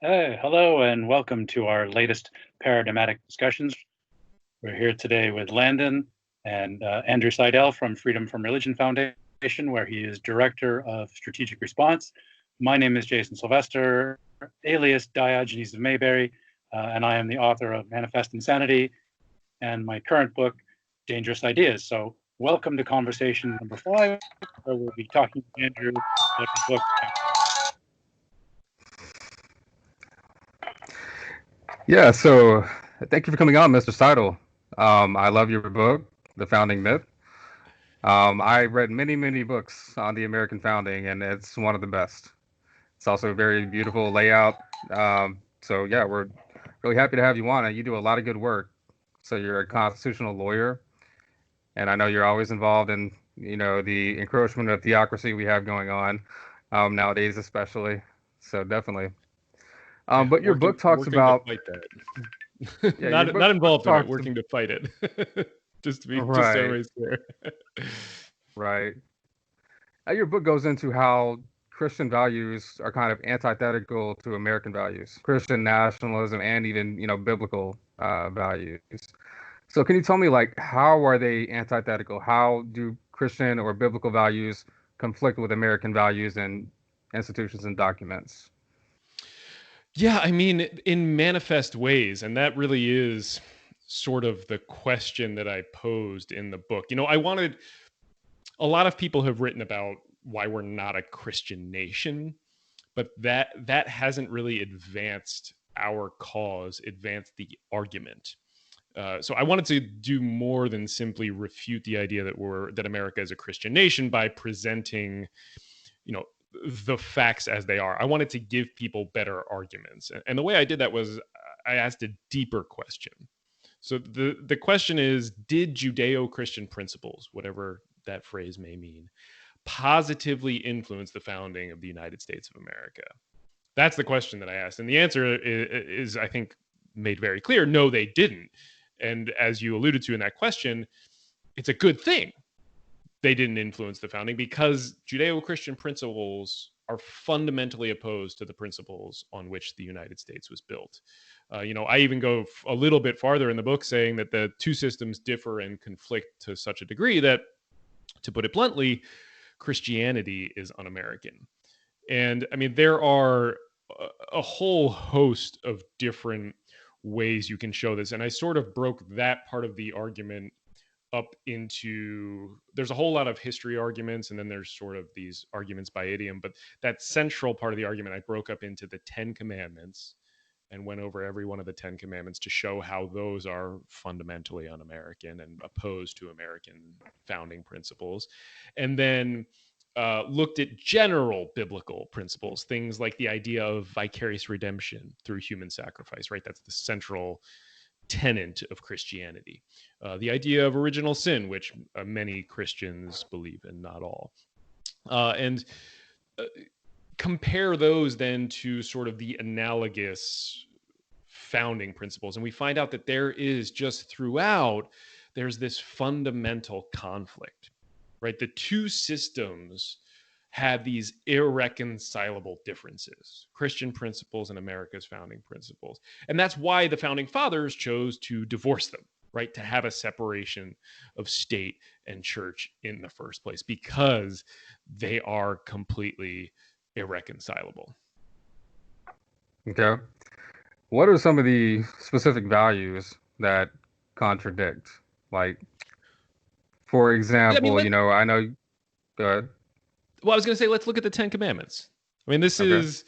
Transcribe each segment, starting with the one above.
Hey, hello, and welcome to our latest Paradigmatic discussions. We're here today with Landon and Andrew Seidel from Freedom from Religion Foundation, where he is Director of Strategic Response. My name is Jason Sylvester, alias Diogenes of Mayberry, and I am the author of Manifest Insanity and my current book, Dangerous Ideas. So welcome to conversation number 5, where we'll be talking to Andrew about his book. Yeah, so thank you for coming on, Mr. Seidel. I love your book, The Founding Myth. I read many books on the American founding, and it's one of the best. It's also a very beautiful layout. So yeah, we're really happy to have you on, and you do a lot of good work. So you're a constitutional lawyer, and I know you're always involved in, the encroachment of theocracy we have going on nowadays, especially. So definitely. Yeah, But your book talks working to about, fight that. yeah, your Not book involved in it, talks, working to fight it. Just so right, everybody's clear. right. Your book goes into how Christian values are kind of antithetical to American values, Christian nationalism, and even biblical values. So, can you tell me, like, how are they antithetical? How do Christian or biblical values conflict with American values and institutions and documents? Yeah, I mean, in manifest ways, and that really is sort of the question that I posed in the book. I wanted a lot of people have written about why we're not a Christian nation, but that hasn't really advanced our cause, advanced the argument. So I wanted to do more than simply refute the idea that America is a Christian nation by presenting, you know, the facts as they are. I wanted to give people better arguments, and the way I did that was I asked a deeper question. So the question is, did Judeo-Christian principles, whatever that phrase may mean, positively influence the founding of the United States of America? That's the question that I asked, and the answer is I think, made very clear. No, they didn't. And as you alluded to in that question, it's a good thing they didn't influence the founding, because Judeo-Christian principles are fundamentally opposed to the principles on which the United States was built. I even go a little bit farther in the book, saying that the two systems differ and conflict to such a degree that, to put it bluntly, Christianity is un-American. And I mean, there are a whole host of different ways you can show this. And I sort of broke that part of the argument up into, there's a whole lot of history arguments, and then there's sort of these arguments by idiom. But that central part of the argument I broke up into the 10 Commandments and went over every one of the 10 Commandments to show how those are fundamentally un-American and opposed to American founding principles. And then looked at general biblical principles, things like the idea of vicarious redemption through human sacrifice, right? That's the central tenet of Christianity. The idea of original sin, which many Christians believe in, not all. And compare those then to sort of the analogous founding principles. And we find out that there is just throughout, there's this fundamental conflict, right? The two systems had these irreconcilable differences, Christian principles and America's founding principles. And that's why the founding fathers chose to divorce them, right? To have a separation of state and church in the first place, because they are completely irreconcilable. Okay. What are some of the specific values that contradict? Like, for Yeah, I mean, example, I know. Go ahead. well, I was going to say, let's look at the 10 Commandments. I mean, this Okay. is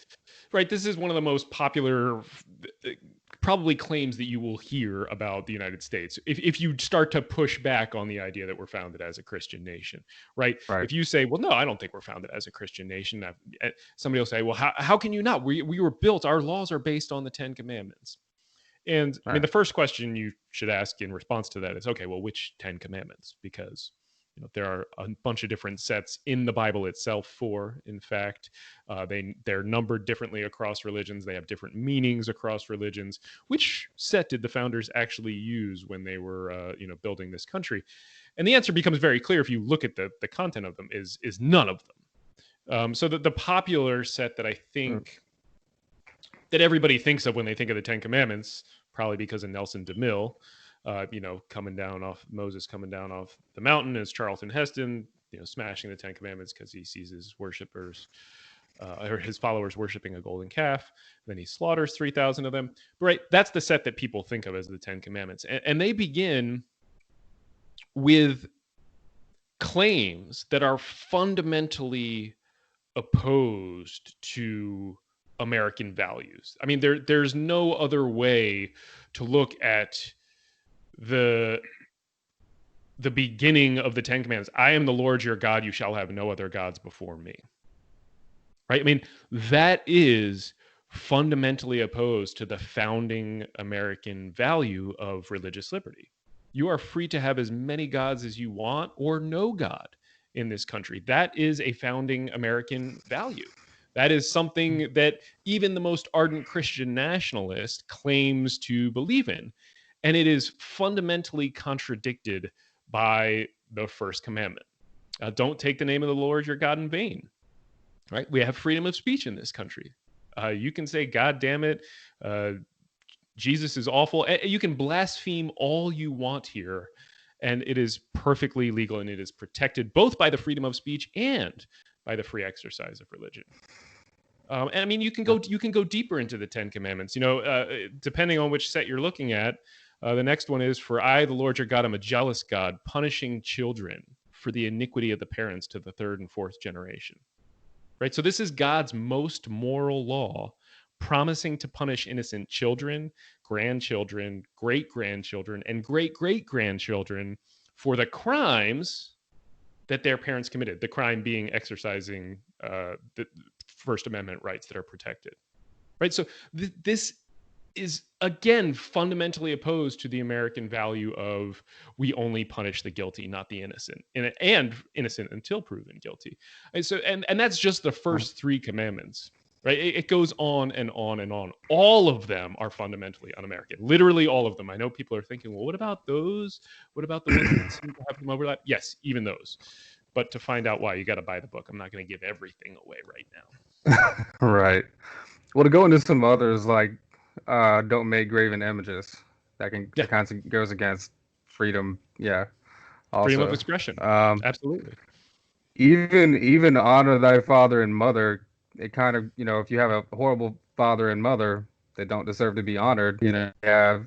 right. This is one of the most popular, probably, claims that you will hear about the United States. If you start to push back on the idea that we're founded as a Christian nation, right? Right. If you say, well, no, I don't think we're founded as a Christian nation, somebody will say, well, how can you not? We were built, our laws are based on the 10 Commandments. And I mean, Right. the first question you should ask in response to that is, okay, well, which 10 Commandments? Because there are a bunch of different sets in the Bible itself. In fact, they're numbered differently across religions. They have different meanings across religions. Which set did the founders actually use when they were, building this country? And the answer becomes very clear if you look at the content of them. Is none of them. So the popular set that I Mm. think that everybody thinks of when they think of the Ten Commandments, probably because of Nelson DeMille, Moses coming down off the mountain as Charlton Heston, smashing the Ten Commandments because he sees his worshippers or his followers worshiping a golden calf. Then he slaughters 3,000 of them. Right, that's the set that people think of as the Ten Commandments, and they begin with claims that are fundamentally opposed to American values. I mean, there's no other way to look at the beginning of the Ten Commandments. I am the Lord your God, you shall have no other gods before me. Right? I mean, that is fundamentally opposed to the founding American value of religious liberty. You are free to have as many gods as you want or no God in this country. That is a founding American value. That is something that even the most ardent Christian nationalist claims to believe in. And it is fundamentally contradicted by the first commandment. Don't take the name of the Lord your God in vain. Right? We have freedom of speech in this country. You can say, God damn it, Jesus is awful. You can blaspheme all you want here, and it is perfectly legal, and it is protected both by the freedom of speech and by the free exercise of religion. And I mean, you can go deeper into the Ten Commandments. Depending on which set you're looking at, the next one is, "For I, the Lord your God, am a jealous God, punishing children for the iniquity of the parents to the third and fourth generation." Right. So this is God's most moral law, promising to punish innocent children, grandchildren, great-grandchildren, and great-great-grandchildren for the crimes that their parents committed, the crime being exercising the First Amendment rights that are protected. Right? So this is, again, fundamentally opposed to the American value of we only punish the guilty, not the innocent, and innocent until proven guilty. And so, and that's just the first three commandments. Right? It goes on and on and on. All of them are fundamentally un-American. Literally all of them. I know people are thinking, well, what about those? What about the ones that seem to have some overlap? Yes, even those. But to find out why, you got to buy the book. I'm not going to give everything away right now. Right. Well, to go into some others, like don't make graven images. That kind of goes against freedom. Yeah. Also, freedom of expression. Absolutely. Even honor thy father and mother. It kind of, if you have a horrible father and mother that don't deserve to be honored, you have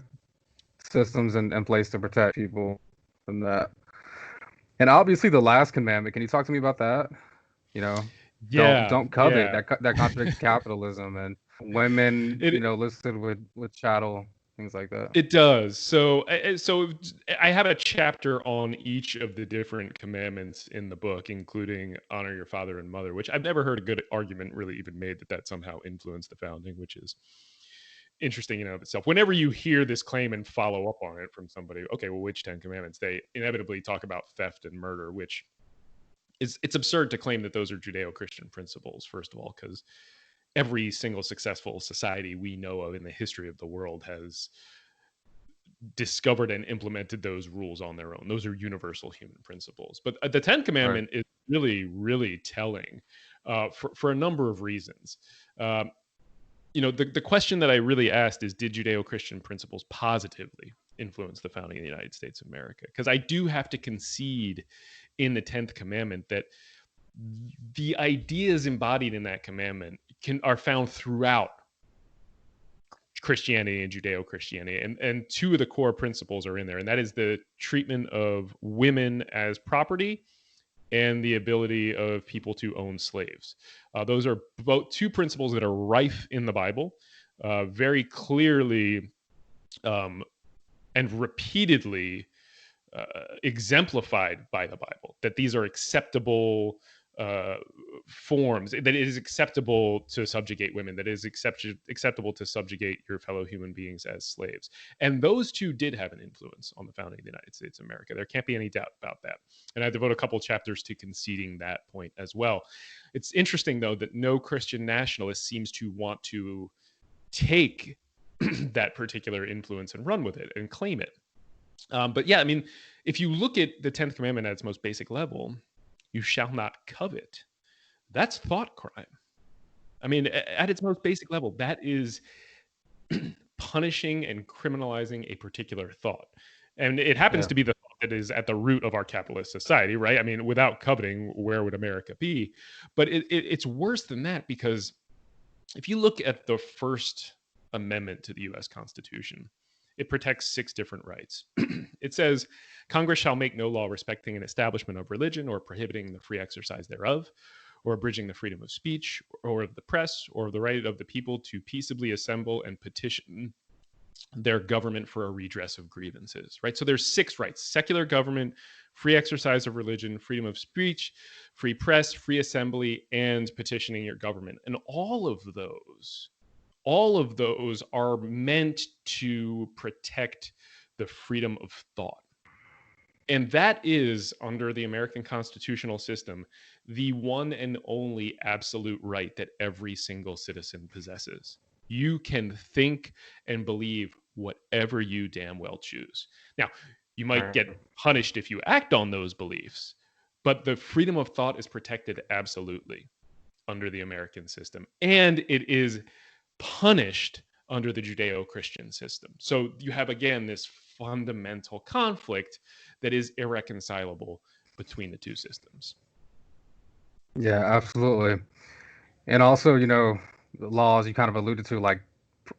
systems in place to protect people from that. And obviously the last commandment, can you talk to me about that? Don't covet. Yeah. That contradicts capitalism and women, listed with chattel, things like that. It does. So I have a chapter on each of the different commandments in the book, including honor your father and mother, which I've never heard a good argument really even made that somehow influenced the founding, which is interesting in and of itself. Whenever you hear this claim and follow up on it from somebody, okay, well, which 10 commandments? They inevitably talk about theft and murder, which it's absurd to claim that those are Judeo-Christian principles, first of all, because every single successful society we know of in the history of the world has discovered and implemented those rules on their own. Those are universal human principles. But the 10th commandment is really, really telling for a number of reasons. The question that I really asked is, did Judeo-Christian principles positively influence the founding of the United States of America? Because I do have to concede in the 10th commandment that the ideas embodied in that commandment are found throughout Christianity and Judeo-Christianity. And two of the core principles are in there, and that is the treatment of women as property and the ability of people to own slaves. Those are both two principles that are rife in the Bible, very clearly and repeatedly exemplified by the Bible, that these are acceptable forms, that it is acceptable to subjugate women, that it is acceptable to subjugate your fellow human beings as slaves. And those two did have an influence on the founding of the United States of America. There can't be any doubt about that. And I devote a couple chapters to conceding that point as well. It's interesting, though, that no Christian nationalist seems to want to take that particular influence and run with it and claim it. But yeah, I mean, if you look at the 10th commandment at its most basic level, you shall not covet. That's thought crime. I mean, at its most basic level, that is punishing and criminalizing a particular thought. And it happens Yeah. to be the thought that is at the root of our capitalist society, right? I mean, without coveting, where would America be? But it's worse than that, because if you look at the First Amendment to the US Constitution, it protects 6 different rights. It says Congress shall make no law respecting an establishment of religion or prohibiting the free exercise thereof, or abridging the freedom of speech or of the press, or the right of the people to peaceably assemble and petition their government for a redress of grievances, right? So there's 6 rights: secular government, free exercise of religion, freedom of speech, free press, free assembly, and petitioning your government. And all of those are meant to protect the freedom of thought. And that is, under the American constitutional system, the one and only absolute right that every single citizen possesses. You can think and believe whatever you damn well choose. Now, you might get punished if you act on those beliefs, but the freedom of thought is protected absolutely under the American system. And it is punished under the Judeo-Christian system. So you have, again, this fundamental conflict that is irreconcilable between the two systems. Yeah, absolutely. And also, the laws you kind of alluded to, like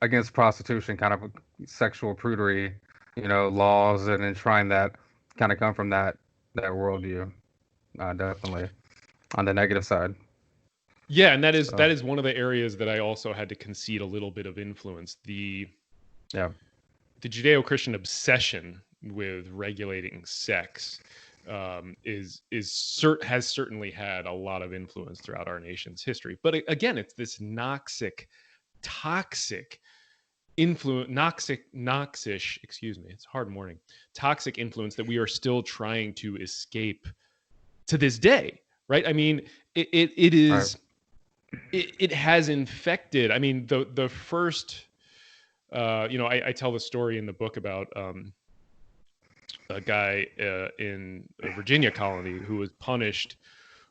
against prostitution, kind of sexual prudery, laws that enshrine that kind of come from that worldview, definitely on the negative side. Yeah, and that is one of the areas that I also had to concede a little bit of influence. The Judeo-Christian obsession with regulating sex has certainly had a lot of influence throughout our nation's history. But again, it's this toxic influence, it's a hard morning, toxic influence that we are still trying to escape to this day, right? I mean, it is, it has infected. I mean, the first, I tell the story in the book about a guy in a Virginia colony who was punished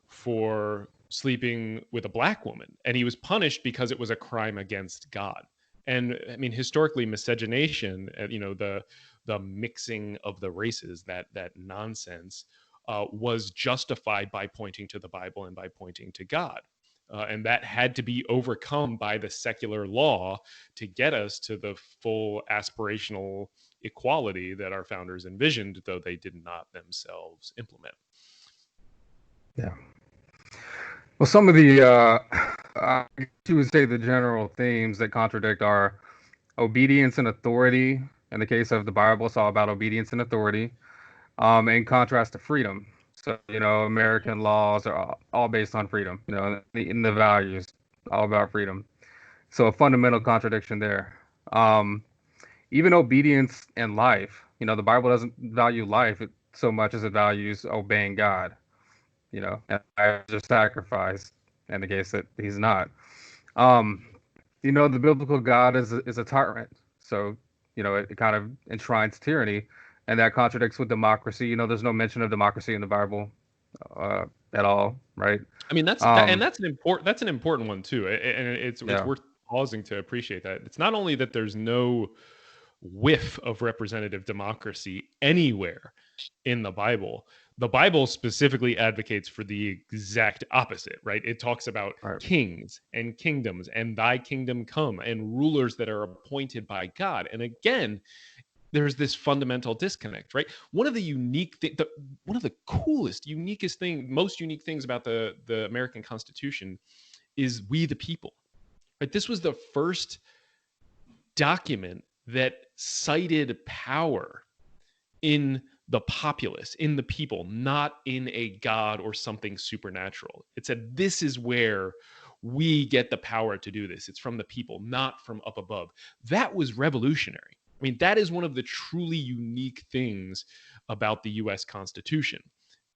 for sleeping with a black woman, and he was punished because it was a crime against God. And I mean, historically, miscegenation, the mixing of the races, that nonsense, was justified by pointing to the Bible and by pointing to God. And that had to be overcome by the secular law to get us to the full aspirational equality that our founders envisioned, though they did not themselves implement. Yeah. Well, some of the, you would say, the general themes that contradict are obedience and authority. In the case of the Bible, it's all about obedience and authority, in contrast to freedom. So, American laws are all based on freedom, in the values, all about freedom. So a fundamental contradiction there. Even obedience and life, the Bible doesn't value life so much as it values obeying God, and just sacrifice in the case that he's not. The biblical God is a tyrant. So, it kind of enshrines tyranny, and that contradicts with democracy. There's no mention of democracy in the Bible at all, right? I mean, that's an important one too, and it's worth pausing to appreciate that. It's not only that there's no whiff of representative democracy anywhere in the Bible. The Bible specifically advocates for the exact opposite, right? It talks about kings and kingdoms and thy kingdom come and rulers that are appointed by God. And again, there's this fundamental disconnect, right? One of the one of the coolest, most unique things about the American Constitution is we the people, right? This was the first document that cited power in the populace, in the people, not in a god or something supernatural. It said, this is where we get the power to do this. It's from the people, not from up above. That was revolutionary. I mean, that is one of the truly unique things about the US Constitution.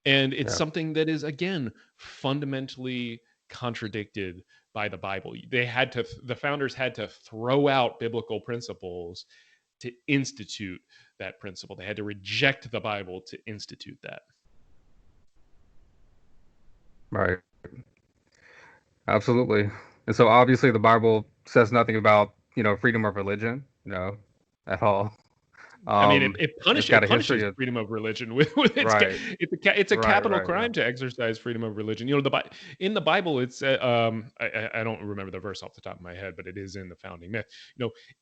And it's something that is, again, fundamentally contradicted by the Bible. The founders had to throw out biblical principles to institute that principle. They had to reject the Bible to institute that. Right. Absolutely. And so obviously the Bible says nothing about, freedom of religion, at all. I mean, it It's got a punishes history of freedom of religion. With right, it's a right, capital right, yeah, crime to exercise freedom of religion. In the Bible, it's I don't remember the verse off the top of my head, but it is in the founding myth.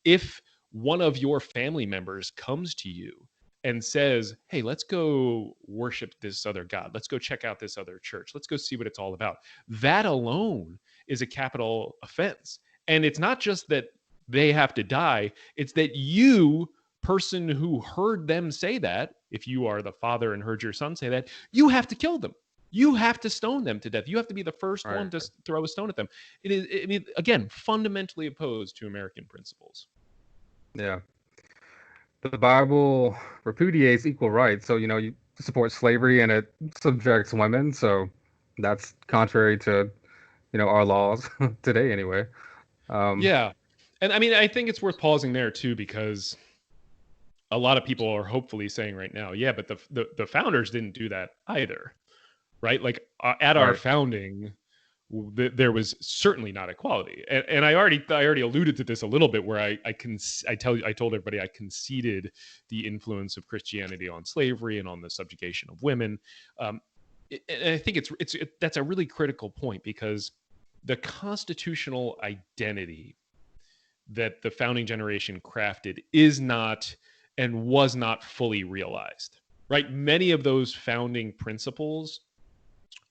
If one of your family members comes to you and says, "Hey, let's go worship this other god. Let's go check out this other church. Let's go see what it's all about." That alone is a capital offense, and it's not just that they have to die; it's that you person who heard them say that, if you are the father and heard your son say that, you have to kill them. You have to stone them to death. You have to be the first one right, to throw a stone at them. It is, I mean, again, fundamentally opposed to American principles. yeah. The Bible repudiates equal rights, so you support slavery and it subjects women. So that's contrary to our laws today, anyway. Um, Yeah. And I mean, I think it's worth pausing there too, because a lot of people are hopefully saying right now, yeah, but the founders didn't do that either, right? Like at our right, founding, there was certainly not equality, and I already alluded to this a little bit, where I told everybody I conceded the influence of Christianity on slavery and on the subjugation of women. And I think that's a really critical point, because the constitutional identity that the founding generation crafted is not and was not fully realized. Right, many of those founding principles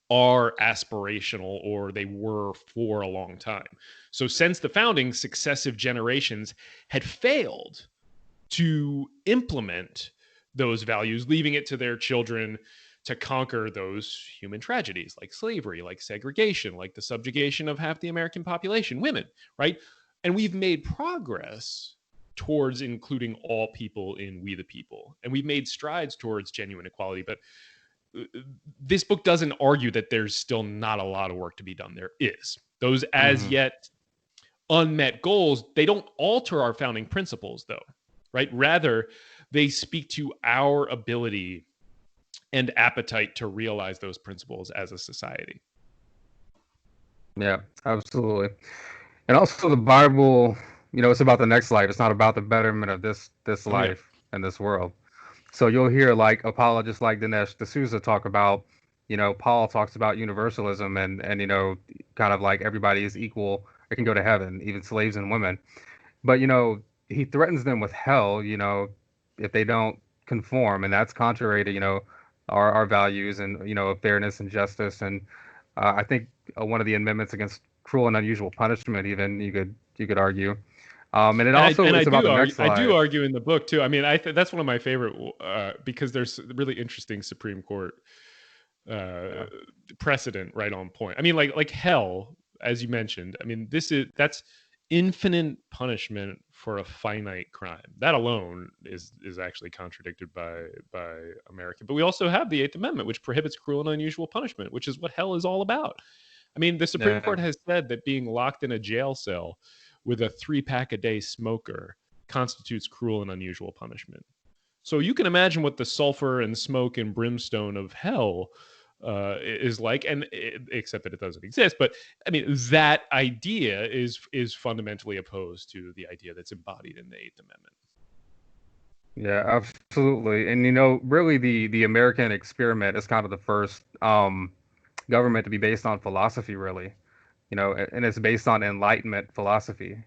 are aspirational, or they were for a long time. So since the founding, successive generations had failed to implement those values, leaving it to their children to conquer those human tragedies like slavery, like segregation, like the subjugation of half the American population, women, right? And we've made progress towards including all people in We the People. And we've made strides towards genuine equality. But this book doesn't argue that there's still not a lot of work to be done. There is. Those as hmm yet unmet goals, they don't alter our founding principles, though, right? Rather, they speak to our ability and appetite to realize those principles as a society. yeah, absolutely. And also the Bible, it's about the next life. It's not about the betterment of this Oh, yeah. life and this world. So you'll hear like apologists like Dinesh D'Souza talk about, Paul talks about universalism and kind of like everybody is equal. It can go to heaven, even slaves and women. But he threatens them with hell, if they don't conform, and that's contrary to our values and fairness and justice. And I think one of the amendments against cruel and unusual punishment, even you could argue. And it also is about the next I do life. argue in the book too. I mean, that's one of my favorite, because there's really interesting Supreme Court uh, Yeah. precedent right on point. I mean, like hell, as you mentioned. I mean, that's infinite punishment for a finite crime. That alone is actually contradicted by American. But we also have the Eighth Amendment, which prohibits cruel and unusual punishment, which is what hell is all about. I mean, the Supreme Yeah. Court has said that being locked in a jail cell with a 3-pack a day smoker constitutes cruel and unusual punishment. So you can imagine what the sulfur and smoke and brimstone of hell is like, and except that it doesn't exist. But I mean, that idea is fundamentally opposed to the idea that's embodied in the Eighth Amendment. Yeah, absolutely. And really the American experiment is kind of the first government to be based on philosophy, really. And it's based on Enlightenment philosophy.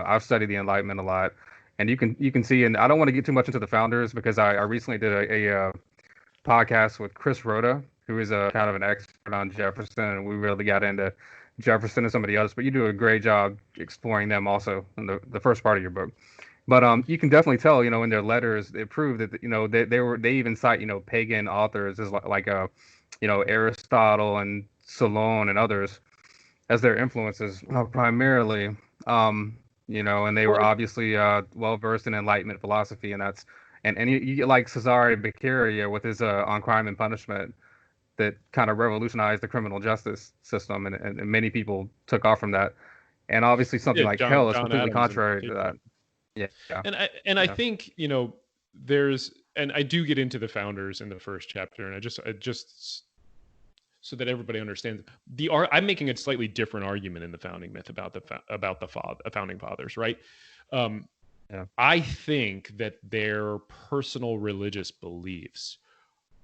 I've studied the Enlightenment a lot, and you can see, and I don't want to get too much into the founders because I recently did a podcast with Chris Rhoda, who is a kind of an expert on Jefferson, and we really got into Jefferson and somebody else. But you do a great job exploring them also in the first part of your book. But you can definitely tell, in their letters, they prove that they even cite pagan authors as like Aristotle and Solon and others as their influences primarily. And they were Well, obviously well versed in Enlightenment philosophy, and that's and you get like Cesare Beccaria with his On Crime and Punishment that kind of revolutionized the criminal justice system, and many people took off from that. And obviously something yeah, like hell is John completely Adams in contrary to particular. that. Yeah, yeah, I yeah. think there's, and I do get into the founders in the first chapter, and I just so that everybody understands. I'm making a slightly different argument in the founding myth about the founding fathers, right? Yeah. I think that their personal religious beliefs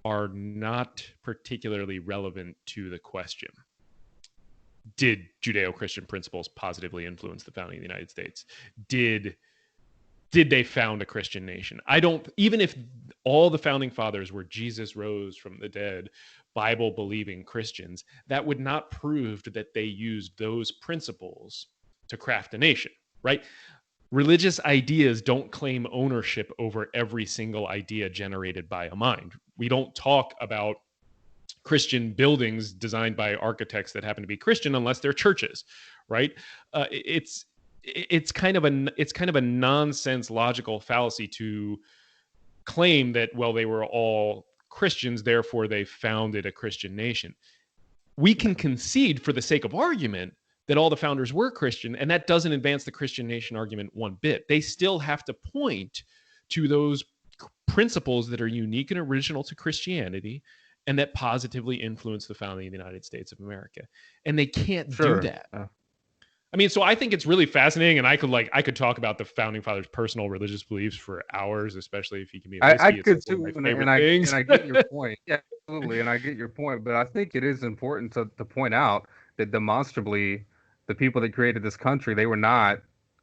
are not particularly relevant to the question: did Judeo-Christian principles positively influence the founding of the United States? Did they found a Christian nation? Even if all the founding fathers were Jesus rose from the dead, Bible believing Christians, that would not prove that they used those principles to craft a nation, right? Religious ideas don't claim ownership over every single idea generated by a mind. We don't talk about Christian buildings designed by architects that happen to be Christian unless they're churches, right? It's kind of a nonsense logical fallacy to claim that, well, they were all Christians, therefore they founded a Christian nation. We can concede for the sake of argument that all the founders were Christian, and that doesn't advance the Christian nation argument one bit. They still have to point to those principles that are unique and original to Christianity and that positively influence the founding of the United States of America. And they can't do that. I mean, so I think it's really fascinating, and I could talk about the founding fathers' personal religious beliefs for hours, especially if you can be. I could too, and I get your point. Yeah, absolutely, and I get your point. But I think it is important to point out that demonstrably, the people that created this country, they were not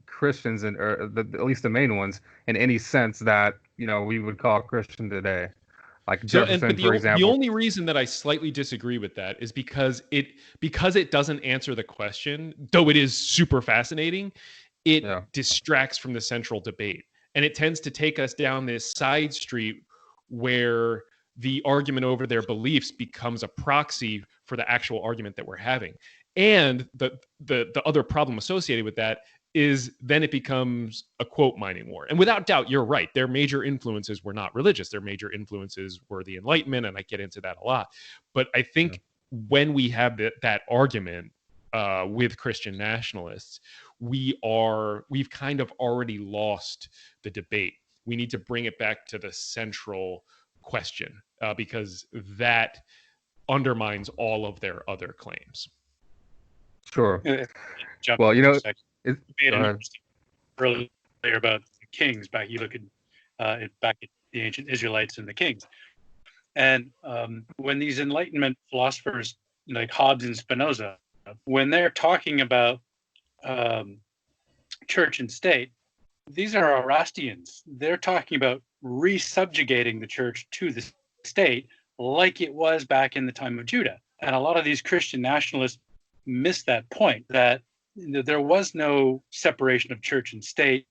Christians, at least the main ones, in any sense that we would call Christian today. Like Jefferson, for example. The only reason that I slightly disagree with that is because it doesn't answer the question, though it is super fascinating. It distracts from the central debate, and it tends to take us down this side street where the argument over their beliefs becomes a proxy for the actual argument that we're having. And the other problem associated with that is then it becomes a quote mining war. And without doubt, you're right. Their major influences were not religious. Their major influences were the Enlightenment, and I get into that a lot. But I think when we have that argument with Christian nationalists, we've kind of already lost the debate. We need to bring it back to the central question because that undermines all of their other claims. Sure. Well, we made an interesting earlier about the kings. You look at back at the ancient Israelites and the kings, and when these Enlightenment philosophers like Hobbes and Spinoza, when they're talking about church and state, these are Erastians. They're talking about resubjugating the church to the state, like it was back in the time of Judah. And a lot of these Christian nationalists miss that point, that there was no separation of church and state.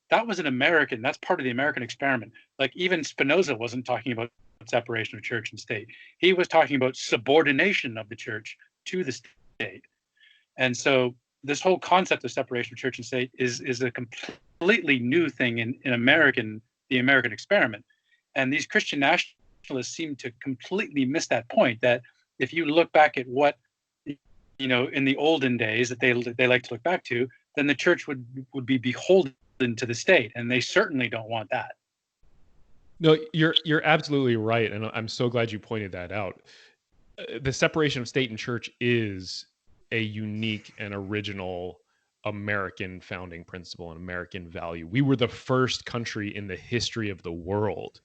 That was that's part of the American experiment. Like even Spinoza wasn't talking about separation of church and state. He was talking about subordination of the church to the state. And so this whole concept of separation of church and state is a completely new thing in the American experiment. And these Christian nationalists seem to completely miss that point, that if you look back at what in the olden days that they like to look back to, then the church would be beholden to the state, and they certainly don't want that. No, you're absolutely right, and I'm so glad you pointed that out. The separation of state and church is a unique and original American founding principle, an American value. We were the first country in the history of the world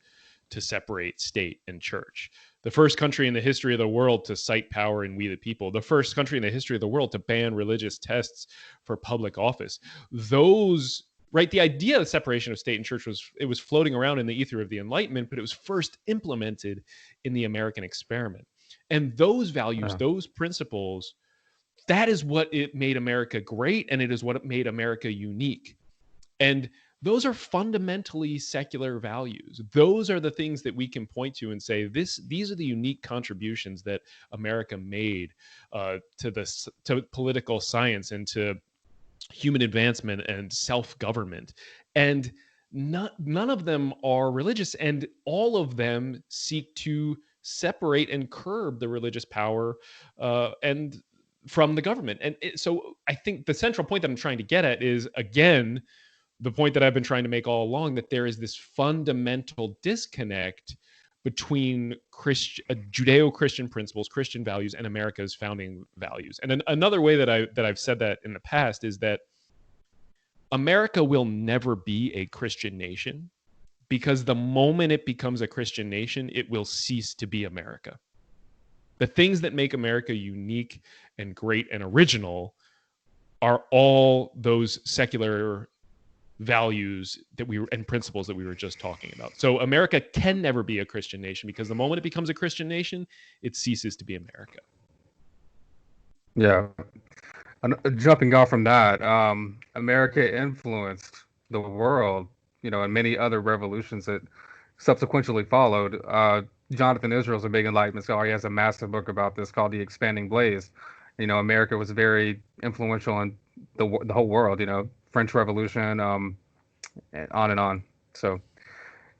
to separate state and church. The first country in the history of the world to cite power in we the people. The first country in the history of the world to ban religious tests for public office. The idea of separation of state and church was floating around in the ether of the Enlightenment, but it was first implemented in the American experiment. And those values, those principles, that is what it made America great, and it is what it made America unique. And those are fundamentally secular values. Those are the things that we can point to and say, these are the unique contributions that America made to political science and to human advancement and self-government. And none of them are religious, and all of them seek to separate and curb the religious power and from the government. And so I think the central point that I'm trying to get at is, again, the point that I've been trying to make all along, that there is this fundamental disconnect between Judeo-Christian principles, Christian values, and America's founding values. And another way that I've said that in the past is that America will never be a Christian nation, because the moment it becomes a Christian nation, it will cease to be America. The things that make America unique and great and original are all those secular values and principles that we were just talking about. So America can never be a Christian nation, because the moment it becomes a Christian nation, it ceases to be America. Yeah. Jumping off from that, America influenced the world, and many other revolutions that subsequently followed. Jonathan Israel's a big Enlightenment scholar. He has a massive book about this called The Expanding Blaze. America was very influential in the whole world, French Revolution, and on and on. So,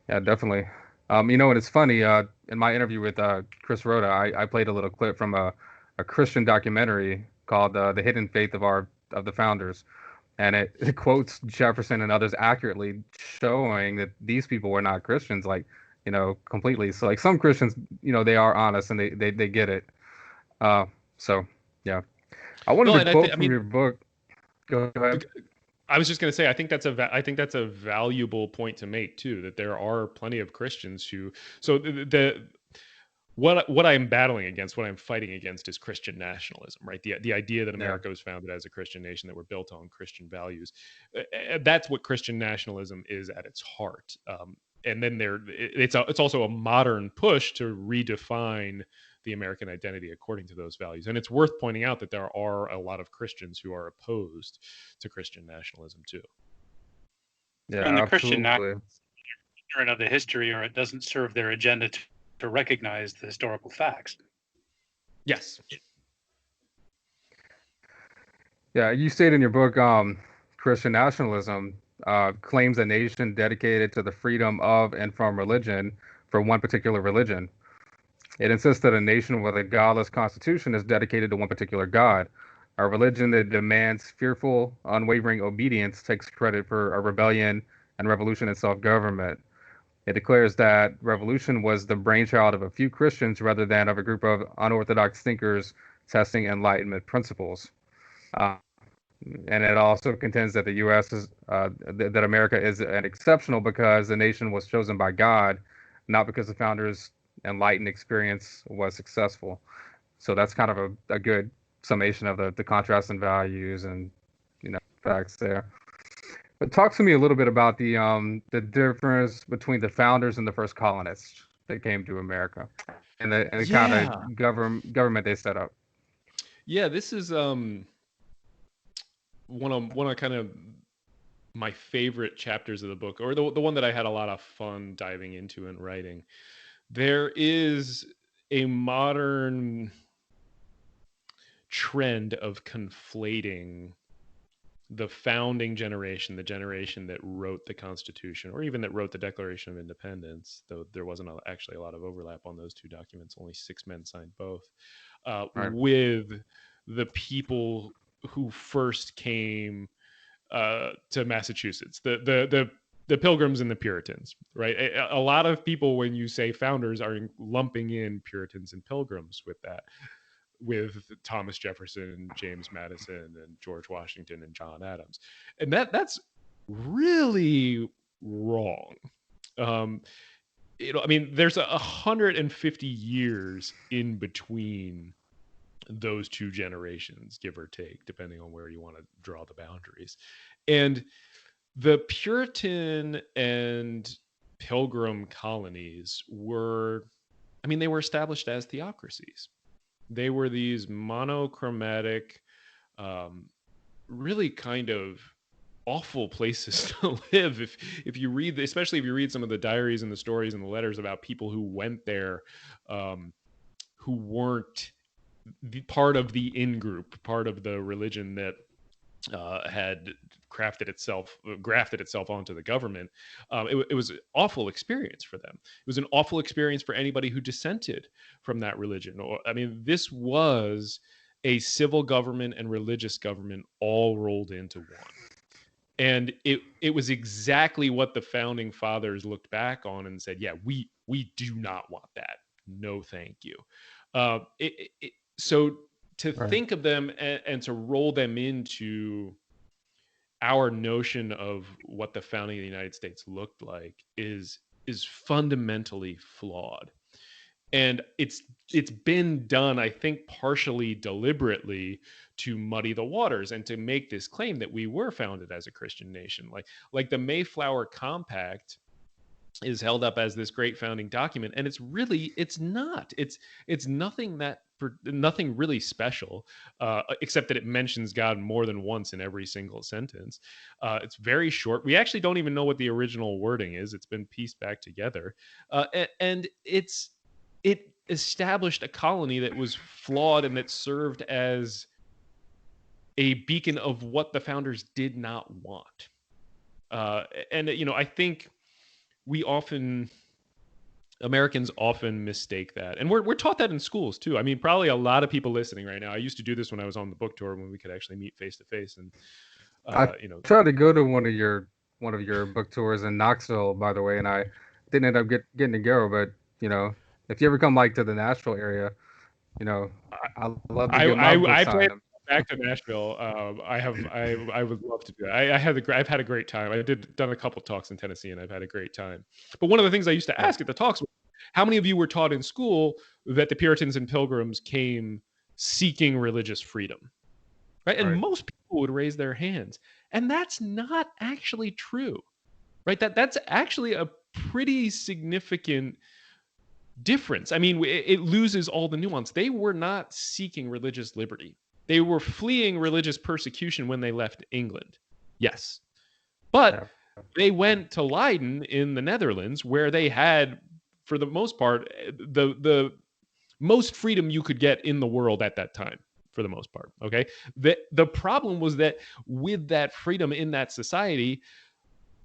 yeah, definitely. And it's funny, in my interview with Chris Rhoda, I played a little clip from a Christian documentary called The Hidden Faith of the Founders. And it quotes Jefferson and others accurately, showing that these people were not Christians, completely. So, some Christians, they are honest and they get it. So, yeah. I wanted to quote from your book. Go ahead. I was just going to say, I think that's a valuable point to make too, that there are plenty of Christians who, so what I'm battling against, what I'm fighting against is Christian nationalism, right? The idea that America was founded as a Christian nation, that we're built on Christian values. That's what Christian nationalism is at its heart. And then it's also a modern push to redefine the American identity according to those values. And it's worth pointing out that there are a lot of Christians who are opposed to Christian nationalism too. Yeah, and the Christian nationalism is ignorant of the history, or it doesn't serve their agenda to recognize the historical facts. Yes. Yeah, you state in your book, Christian nationalism claims a nation dedicated to the freedom of and from religion for one particular religion. It insists that a nation with a godless constitution is dedicated to one particular god. A religion that demands fearful, unwavering obedience takes credit for a rebellion and revolution in self-government. It declares that revolution was the brainchild of a few Christians rather than of a group of unorthodox thinkers testing Enlightenment principles. And it also contends that the U.S. is that America is an exceptional because the nation was chosen by God, not because the founders' enlightened experience was successful. So that's kind of a good summation of the contrast in values and facts there. But talk to me a little bit about the difference between the founders and the first colonists that came to America, and the kind of government they set up. Yeah, this is one of kind of my favorite chapters of the book, or the one that I had a lot of fun diving into and writing. There is a modern trend of conflating the founding generation, the generation that wrote the Constitution, or even that wrote the Declaration of Independence, though there wasn't actually a lot of overlap on those two documents. Only 6 men signed both, right, with the people who first came to Massachusetts, the Pilgrims and the Puritans, right? A lot of people, when you say founders, are lumping in Puritans and Pilgrims with that, with Thomas Jefferson and James Madison and George Washington and John Adams. And that's really wrong. There's 150 years in between those two generations, give or take, depending on where you want to draw the boundaries. And the Puritan and Pilgrim colonies were established as theocracies. They were these monochromatic, really kind of awful places to live. If you read, especially if you read some of the diaries and the stories and the letters about people who went there, who weren't part of the in-group, part of the religion that had grafted itself onto the government. It was an awful experience for them. It was an awful experience for anybody who dissented from that religion. This was a civil government and religious government all rolled into one. And it was exactly what the founding fathers looked back on and said, yeah, we do not want that. No, thank you. So to think of them and to roll them into our notion of what the founding of the United States looked like is fundamentally flawed. And it's been done, I think, partially deliberately to muddy the waters and to make this claim that we were founded as a Christian nation. Like the Mayflower Compact is held up as this great founding document, and it's not. It's nothing really special, except that it mentions God more than once in every single sentence. It's very short. We actually don't even know what the original wording is. It's been pieced back together, and it established a colony that was flawed and that served as a beacon of what the founders did not want. And I think Americans often mistake that, and we're taught that in schools too. I mean, probably a lot of people listening right now. I used to do this when I was on the book tour, when we could actually meet face to face. And I tried to go to one of your book tours in Knoxville, by the way, and I didn't end up getting to go. But if you ever come to the Nashville area, I love to get my book signed. Back to Nashville. I would love to do it. I've had a great time. Done a couple talks in Tennessee, and I've had a great time. But one of the things I used to ask at the talks was, how many of you were taught in school that the Puritans and Pilgrims came seeking religious freedom? Right? And most people would raise their hands. And that's not actually true. Right? That's actually a pretty significant difference. I mean, it loses all the nuance. They were not seeking religious liberty. They were fleeing religious persecution when they left England. Yes. But they went to Leiden in the Netherlands, where they had, for the most part, the most freedom you could get in the world at that time, for the most part. Okay. The problem was that with that freedom in that society,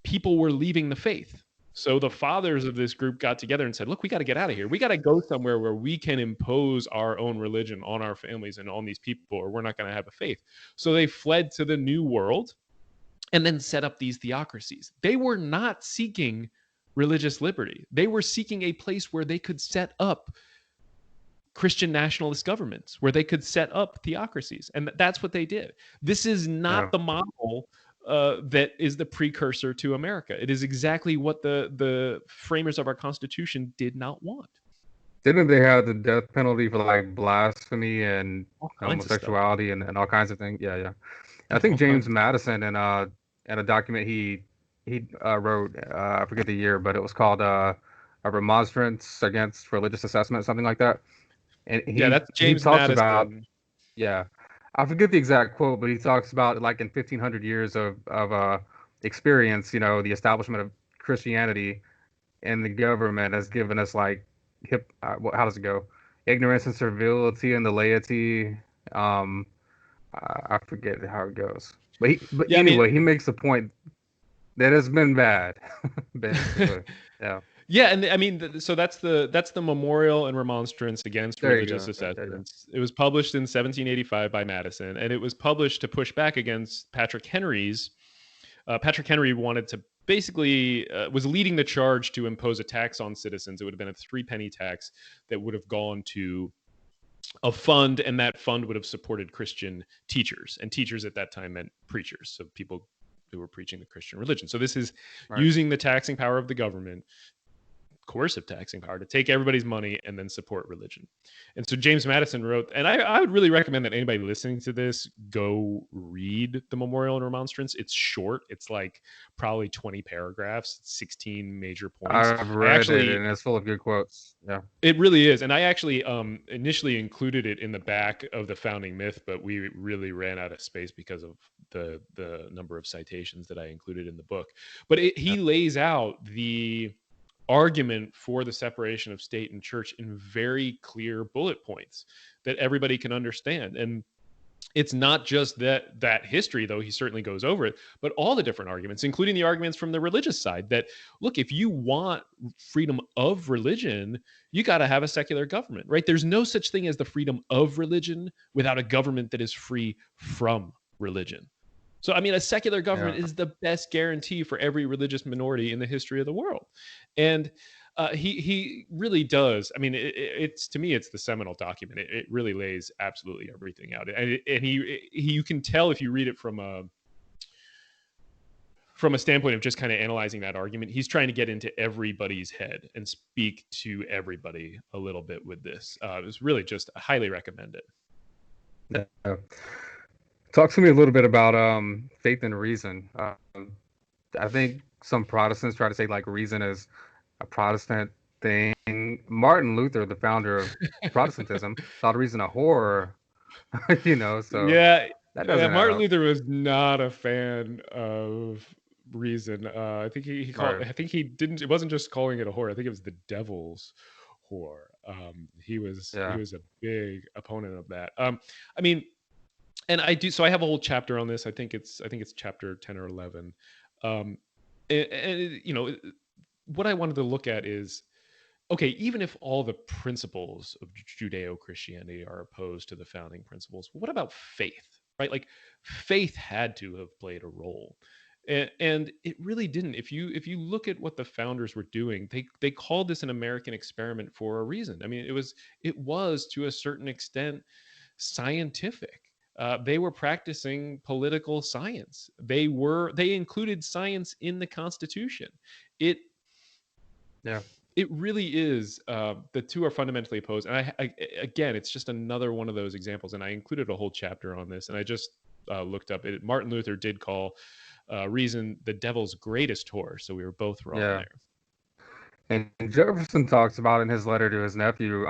people were leaving the faith. So the fathers of this group got together and said, look, we got to get out of here. We got to go somewhere where we can impose our own religion on our families and on these people, or we're not going to have a faith. So they fled to the New World and then set up these theocracies. They were not seeking religious liberty. They were seeking a place where they could set up Christian nationalist governments, where they could set up theocracies. And that's what they did. This is not the model that is the precursor to America. It is exactly what the framers of our Constitution did not want. Didn't they have the death penalty for blasphemy and homosexuality and all kinds of things? Yeah. I think James Madison in a document he wrote, I forget the year, but it was called a remonstrance against religious assessment, something like that. And that's James Madison. I forget the exact quote, but he talks about in 1,500 years of experience, the establishment of Christianity and the government has given us how does it go? Ignorance and servility and the laity. I forget how it goes, but anyway, he makes the point that it's been bad, basically. Yeah, and I mean, so that's the Memorial and Remonstrance Against Religious Assessments. It was published in 1785 by Madison, and it was published to push back against Patrick Henry's. Patrick Henry wanted to basically was leading the charge to impose a tax on citizens. It would have been a 3-penny tax that would have gone to a fund, and that fund would have supported Christian teachers, and teachers at that time meant preachers, so people who were preaching the Christian religion. So this is using the taxing power of the government, coercive taxing power, to take everybody's money and then support religion. And so James Madison wrote, and I would really recommend that anybody listening to this go read the Memorial and Remonstrance. It's short. It's probably 20 paragraphs, 16 major points. I've read it, and it's full of good quotes. Yeah, it really is. And I actually initially included it in the back of the Founding Myth, but we really ran out of space because of the number of citations that I included in the book. But he lays out the argument for the separation of state and church in very clear bullet points that everybody can understand. And it's not just that history, though he certainly goes over it, but all the different arguments, including the arguments from the religious side, that, look, if you want freedom of religion, you got to have a secular government, right? There's no such thing as the freedom of religion without a government that is free from religion. So, I mean, a secular government is the best guarantee for every religious minority in the history of the world. And he really does. I mean, it's to me, it's the seminal document. It really lays absolutely everything out, and you can tell if you read it from a standpoint of just kind of analyzing that argument. He's trying to get into everybody's head and speak to everybody a little bit with this. It was really just, I highly recommend it. Yeah. Talk to me a little bit about faith and reason. I think some Protestants try to say like reason is a Protestant thing. Martin Luther, the founder of Protestantism, thought reason a horror. So yeah, that doesn't Martin Luther was not a fan of reason. I think he called. Right. I think he didn't. It wasn't just calling it a whore. I think it was the devil's whore. He was a big opponent of that. I mean, and I do. So I have a whole chapter on this. I think it's chapter 10 or 11. And what I wanted to look at is, okay, even if all the principles of Judeo-Christianity are opposed to the founding principles, what about faith, right? Like faith had to have played a role. And it really didn't. If you look at what the founders were doing, they called this an American experiment for a reason. I mean, it was to a certain extent scientific. They were practicing political science. They included science in the Constitution. It really is. The two are fundamentally opposed. And again, it's just another one of those examples. And I included a whole chapter on this. And I just looked up it. Martin Luther did call reason the devil's greatest whore. So we were both wrong there. And Jefferson talks about in his letter to his nephew,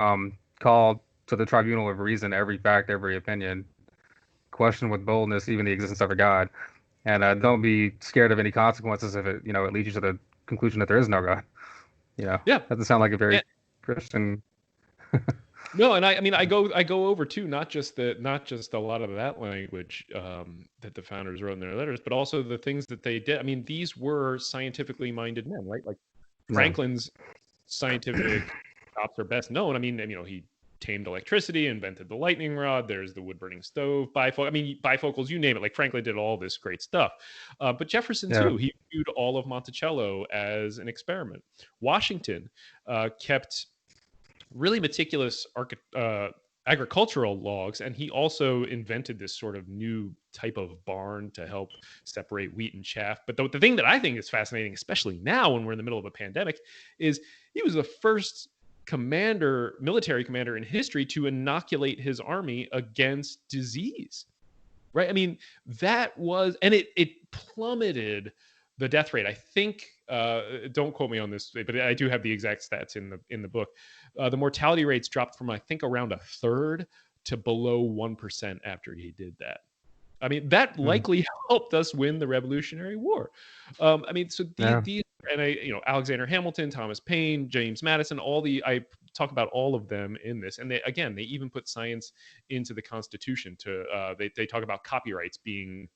called to the tribunal of reason every fact, every opinion, question with boldness even the existence of a God, and don't be scared of any consequences if it leads you to the conclusion that there is no God. Doesn't sound like a very Christian. No, and I mean I go over too, not just a lot of that language that the founders wrote in their letters, but also the things that they did. I mean, these were scientifically minded men, right? Like Franklin's scientific stops are best known. I mean, he tamed electricity, invented the lightning rod. There's the wood burning stove, bifocals, you name it. Like Franklin did all this great stuff. But Jefferson too, he viewed all of Monticello as an experiment. Washington kept really meticulous agricultural logs, and he also invented this sort of new type of barn to help separate wheat and chaff. But the thing that I think is fascinating, especially now when we're in the middle of a pandemic, is he was the first military commander in history to inoculate his army against disease, right? I mean, that was, and it plummeted the death rate. I think, don't quote me on this, but I do have the exact stats in the book. The mortality rates dropped from, I think, around a third to below 1% after he did that. I mean, that likely helped us win the Revolutionary War. I mean, so these, and Alexander Hamilton, Thomas Paine, James Madison, I talk about all of them in this. And they even put science into the Constitution they talk about copyrights being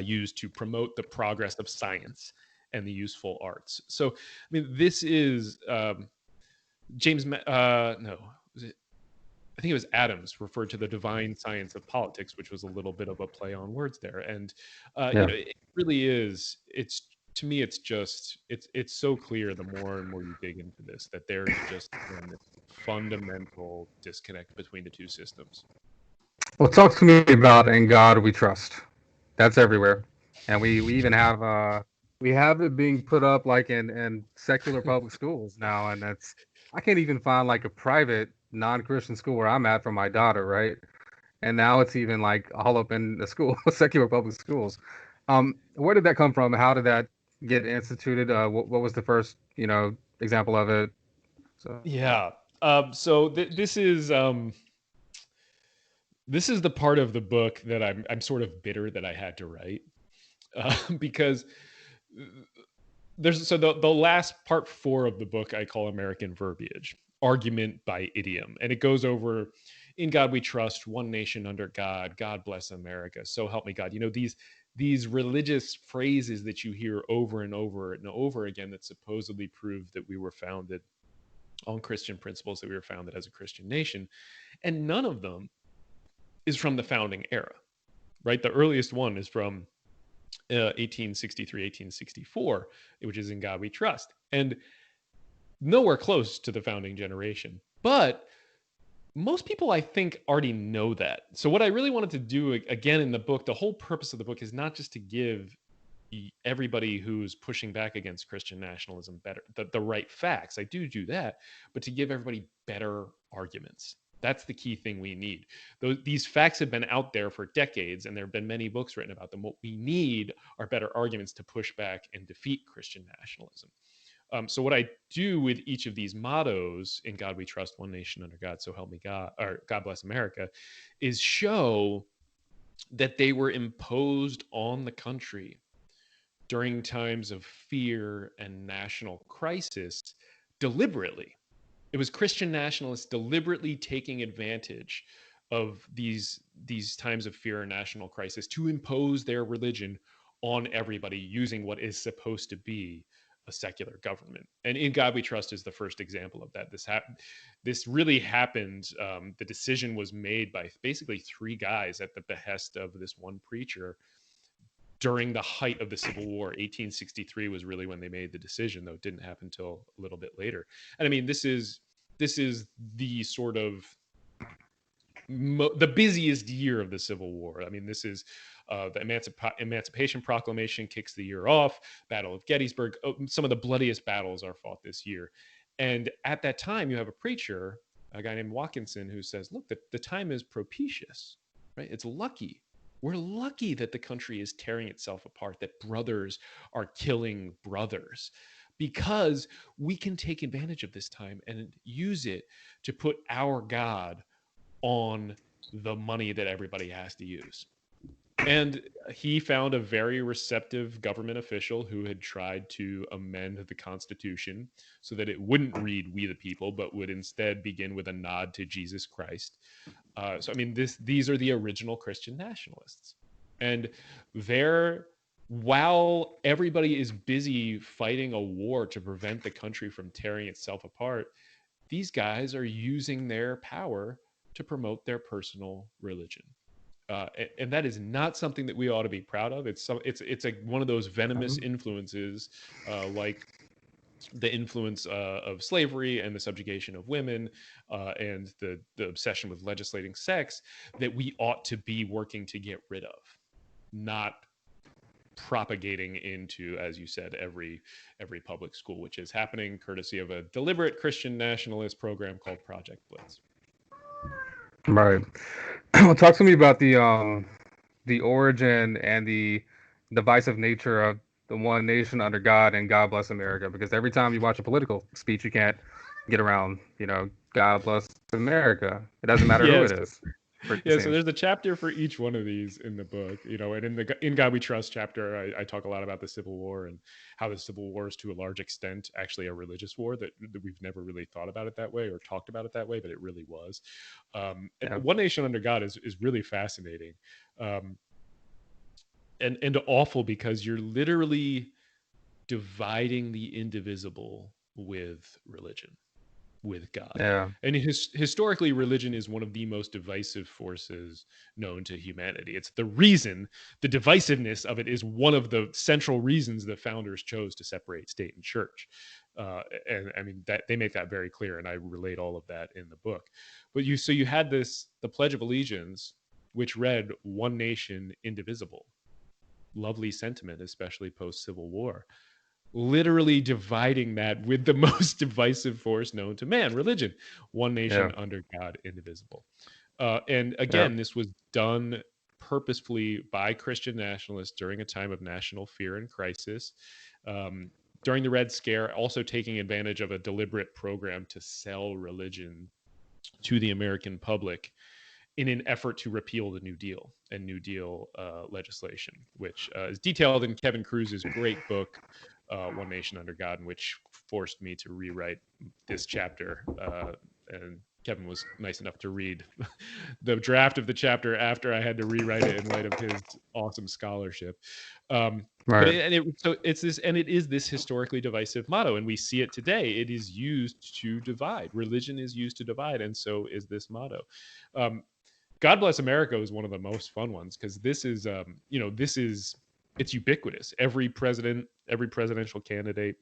used to promote the progress of science and the useful arts. So, I mean, this is I think it was Adams referred to the divine science of politics, which was a little bit of a play on words there. And it really is. To me, it's so clear the more and more you dig into this that there's just this fundamental disconnect between the two systems. Well, talk to me about "In God We Trust." That's everywhere, and we even have it being put up like in secular public schools now, and I can't even find like a private non-Christian school where I'm at for my daughter, right? And now it's even like all up in the school, secular public schools. Where did that come from? How did that get instituted? What was the first, example of it? So. Yeah. So this is the part of the book that I'm sort of bitter that I had to write, because the last part 4 of the book I call American Verbiage, argument by idiom, and it goes over "In God We Trust," "One Nation Under God," "God Bless America," "So Help Me God." These religious phrases that you hear over and over and over again that supposedly prove that we were founded on Christian principles, that we were founded as a Christian nation, and none of them is from the founding era, right? The earliest one is from 1863, 1864, which is In God We Trust. And nowhere close to the founding generation. But most people, I think, already know that. So what I really wanted to do, again, in the book, the whole purpose of the book is not just to give everybody who's pushing back against Christian nationalism better the right facts. I do that, but to give everybody better arguments. That's the key thing we need. These facts have been out there for decades, and there have been many books written about them. What we need are better arguments to push back and defeat Christian nationalism. So what I do with each of these mottos, In God We Trust, One Nation Under God, So Help Me God, or God Bless America, is show that they were imposed on the country during times of fear and national crisis deliberately. It was Christian nationalists deliberately taking advantage of these times of fear and national crisis to impose their religion on everybody using what is supposed to be a secular government. And In God We Trust is the first example of that. This really happened. The decision was made by basically three guys at the behest of this one preacher during the height of the Civil War. 1863 was really when they made the decision, though it didn't happen until a little bit later. And I mean, this is the sort of the busiest year of the Civil War. I mean, this is the Emancipation Proclamation kicks the year off. Battle of Gettysburg. Some of the bloodiest battles are fought this year. And at that time, you have a preacher, a guy named Watkinson, who says, look, the time is propitious, right? It's lucky. We're lucky that the country is tearing itself apart, that brothers are killing brothers, because we can take advantage of this time and use it to put our God on the money that everybody has to use. And he found a very receptive government official who had tried to amend the Constitution so that it wouldn't read "We the People," but would instead begin with a nod to Jesus Christ. So, I mean, these are the original Christian nationalists. And while everybody is busy fighting a war to prevent the country from tearing itself apart, these guys are using their power to promote their personal religion. And that is not something that we ought to be proud of. It's one of those venomous influences, like the influence of slavery and the subjugation of women, and the obsession with legislating sex, that we ought to be working to get rid of, not propagating into, as you said, every public school, which is happening courtesy of a deliberate Christian nationalist program called Project Blitz. Right. Well, talk to me about the origin and the divisive nature of the one nation under God and God bless America. Because every time you watch a political speech, you can't get around, God bless America. It doesn't matter who it is. Yeah, so there's a chapter for each one of these in the book, and in the In God We Trust chapter, I talk a lot about the Civil War and how the Civil War is to a large extent actually a religious war, that we've never really thought about it that way or talked about it that way, but it really was. And One Nation Under God is really fascinating, and awful, because you're literally dividing the indivisible with religion, with God. Yeah. And historically, religion is one of the most divisive forces known to humanity. It's the divisiveness of it is one of the central reasons the founders chose to separate state and church. And I mean, that they make that very clear, and I relate all of that in the book. But you had the Pledge of Allegiance, which read "One nation, indivisible." Lovely sentiment, especially post-Civil War. Literally dividing that with the most divisive force known to man, religion. One nation under God, indivisible. And again, this was done purposefully by Christian nationalists during a time of national fear and crisis. During the Red Scare, also taking advantage of a deliberate program to sell religion to the American public in an effort to repeal the New Deal and New Deal legislation, which is detailed in Kevin Cruz's great book, One Nation Under God, which forced me to rewrite this chapter. And Kevin was nice enough to read the draft of the chapter after I had to rewrite it in light of his awesome scholarship. Right. But it is this historically divisive motto, and we see it today. It is used to divide. Religion is used to divide, and so is this motto. God Bless America is one of the most fun ones, because this is it's ubiquitous. Every president, every presidential candidate,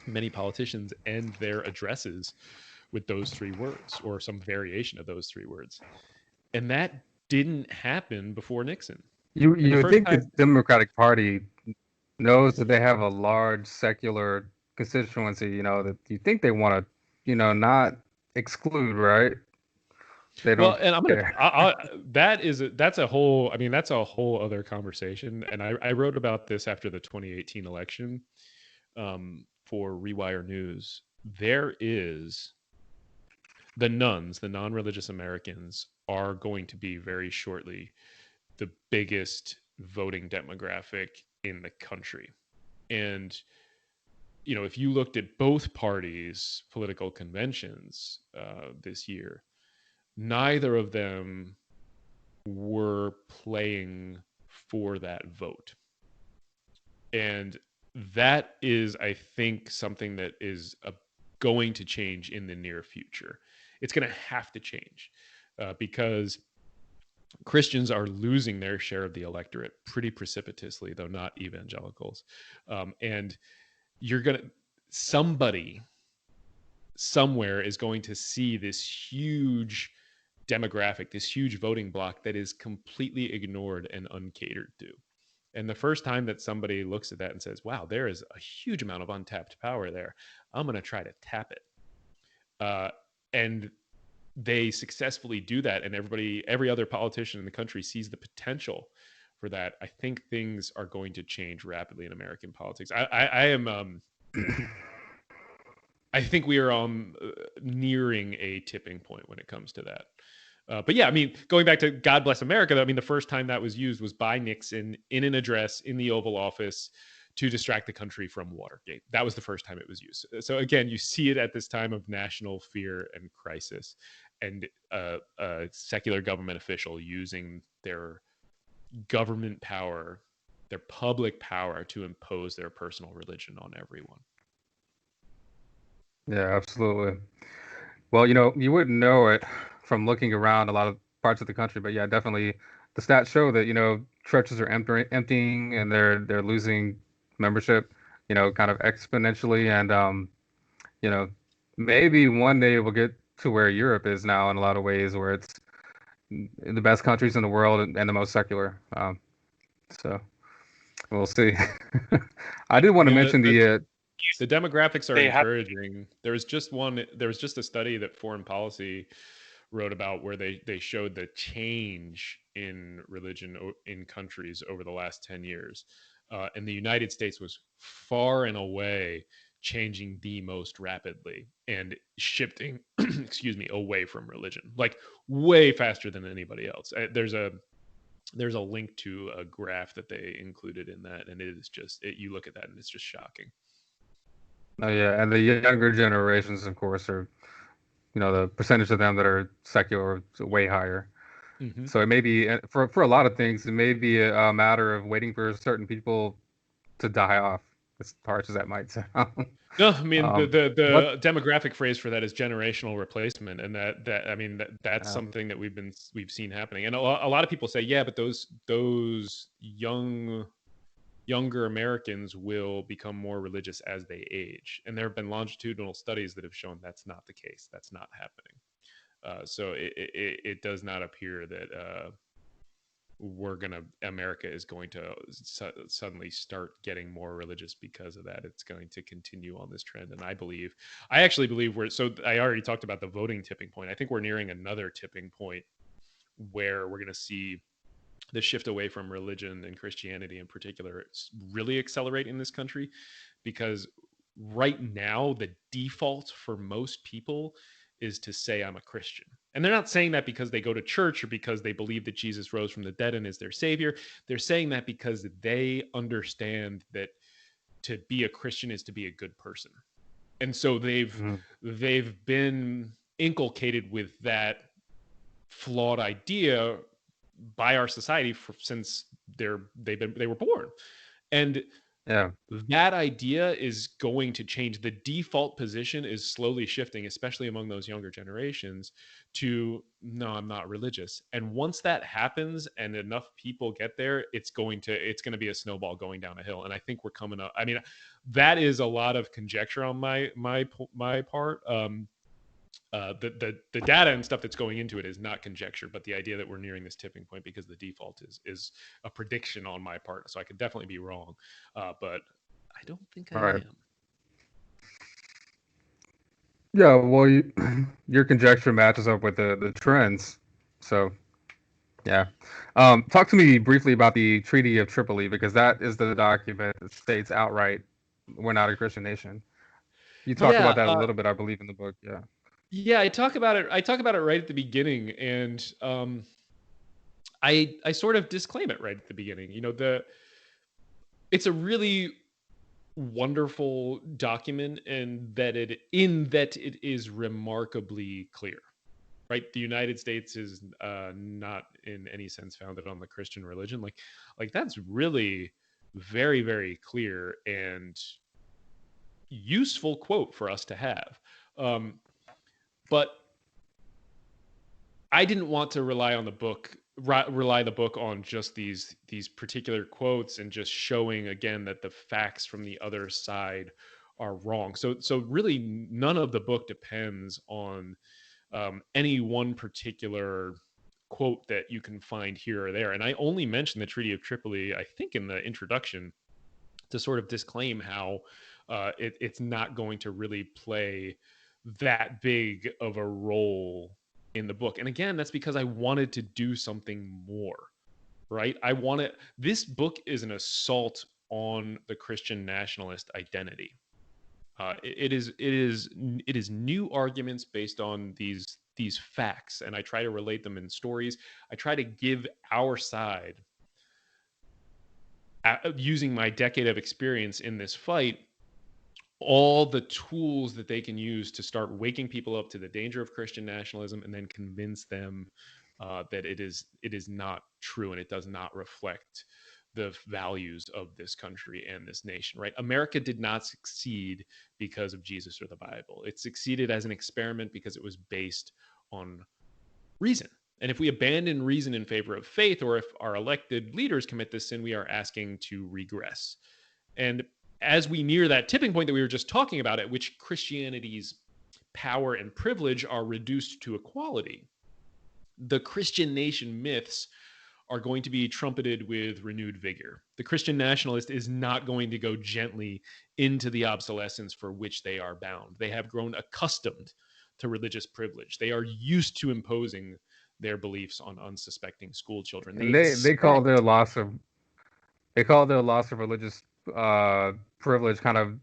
many politicians end their addresses with those three words or some variation of those three words. And that didn't happen before Nixon. And You the would first think the time, Democratic Party knows that they have a large secular constituency, that you think they want to, not exclude, right? They well, don't and care. that's a whole, I mean, that's a whole other conversation. And I wrote about this after the 2018 election for Rewire News. There is the nuns, the non-religious Americans, are going to be very shortly the biggest voting demographic in the country. And if you looked at both parties' political conventions this year, neither of them were playing for that vote. And that is, I think, something that is going to change in the near future. It's going to have to change because Christians are losing their share of the electorate pretty precipitously, though not evangelicals. And you're going to, somebody somewhere is going to see this huge demographic, this huge voting block that is completely ignored and uncatered to. And the first time that somebody looks at that and says, wow, there is a huge amount of untapped power there, I'm going to try to tap it. And they successfully do that. And every other politician in the country sees the potential for that. I think things are going to change rapidly in American politics. I think we are nearing a tipping point when it comes to that. But yeah, I mean, going back to God Bless America, I mean, the first time that was used was by Nixon in an address in the Oval Office to distract the country from Watergate. That was the first time it was used. So again, you see it at this time of national fear and crisis, and a secular government official using their government power, their public power, to impose their personal religion on everyone. Yeah, absolutely. Well, you wouldn't know it from looking around a lot of parts of the country, but yeah, definitely the stats show that, churches are emptying and they're losing membership, kind of exponentially. And maybe one day we'll get to where Europe is now in a lot of ways, where it's the best countries in the world and the most secular. So we'll see. I did want to Yeah, mention the demographics are They have encouraging. There was just a study that Foreign Policy wrote about where they showed the change in religion in countries over the last 10 years. And the United States was far and away changing the most rapidly and shifting, excuse me, away from religion, like way faster than anybody else. There's a link to a graph that they included in that, and it is just, you look at that and it's just shocking. Oh yeah, and the younger generations, of course, are the percentage of them that are secular is way higher. Mm-hmm. So it may be for a lot of things, it may be a matter of waiting for certain people to die off, as harsh as that might sound. No, I mean But the demographic phrase for that is generational replacement, and that I mean that's uh, something that we've seen happening, and a lot of people say, yeah, but those younger Americans will become more religious as they age, and there have been longitudinal studies that have shown that's not the case. That's not happening. So it does not appear that America is going to suddenly start getting more religious because of that. It's going to continue on this trend. And I actually believe I already talked about the voting tipping point. I think we're nearing another tipping point where we're going to see the shift away from religion and Christianity in particular really accelerate in this country, because right now the default for most people is to say I'm a Christian. And they're not saying that because they go to church or because they believe that Jesus rose from the dead and is their savior. They're saying that because they understand that to be a Christian is to be a good person. And so they've been inculcated with that flawed idea by our society since they were born. And Yeah. That idea is going to change. The default position is slowly shifting, especially among those younger generations, to no, I'm not religious. And once that happens and enough people get there, it's going to be a snowball going down a hill. And I think we're coming up. I mean, that is a lot of conjecture on my part. The data and stuff that's going into it is not conjecture, but the idea that we're nearing this tipping point because the default is a prediction on my part. So I could definitely be wrong, but I don't think I Right. am. Yeah. Well, your conjecture matches up with the trends. So yeah. Talk to me briefly about the Treaty of Tripoli, because that is the document that states outright we're not a Christian nation. You talk Yeah, about that a little bit, I believe, in the book. Yeah. yeah. I talk about it. I talk about it right at the beginning, and I sort of disclaim it right at the beginning. You know, it's a really wonderful document, and that it is remarkably clear. Right, the United States is not in any sense founded on the Christian religion. Like that's really very, very clear and useful quote for us to have. But I didn't want to rely the book on just these particular quotes and just showing again that the facts from the other side are wrong. So really, none of the book depends on any one particular quote that you can find here or there. And I only mentioned the Treaty of Tripoli, I think, in the introduction to sort of disclaim how it's not going to really play that big of a role in the book. And again, that's because I wanted to do something more, right? This book is an assault on the Christian nationalist identity. It is new arguments based on these facts, and I try to relate them in stories. I try to give our side, using my decade of experience in this fight, all the tools that they can use to start waking people up to the danger of Christian nationalism, and then convince them that it is not true and it does not reflect the values of this country and this nation. Right? America did not succeed because of Jesus or the Bible. It succeeded as an experiment because it was based on reason. And if we abandon reason in favor of faith, or if our elected leaders commit this sin, we are asking to regress. And as we near that tipping point that we were just talking about, at which Christianity's power and privilege are reduced to equality, the Christian nation myths are going to be trumpeted with renewed vigor. The Christian nationalist is not going to go gently into the obsolescence for which they are bound. They have grown accustomed to religious privilege. They are used to imposing their beliefs on unsuspecting school children. And they call their loss of religious privilege kind of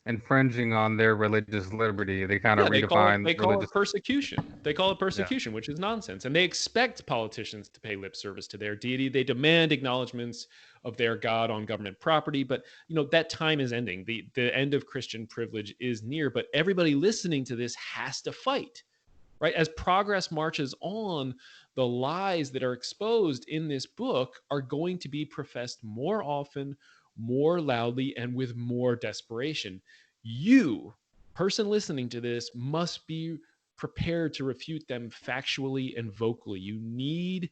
infringing on their religious liberty. They kind of Yeah, redefine they call it religious. persecution. They call it Yeah. persecution, which is nonsense. And they expect politicians to pay lip service to their deity. They demand acknowledgments of their God on government property. But that time is ending. The end of Christian privilege is near. But everybody listening to this has to fight. Right? As progress marches on, the lies that are exposed in this book are going to be professed more often, more loudly, and with more desperation. You, person listening to this, must be prepared to refute them factually and vocally.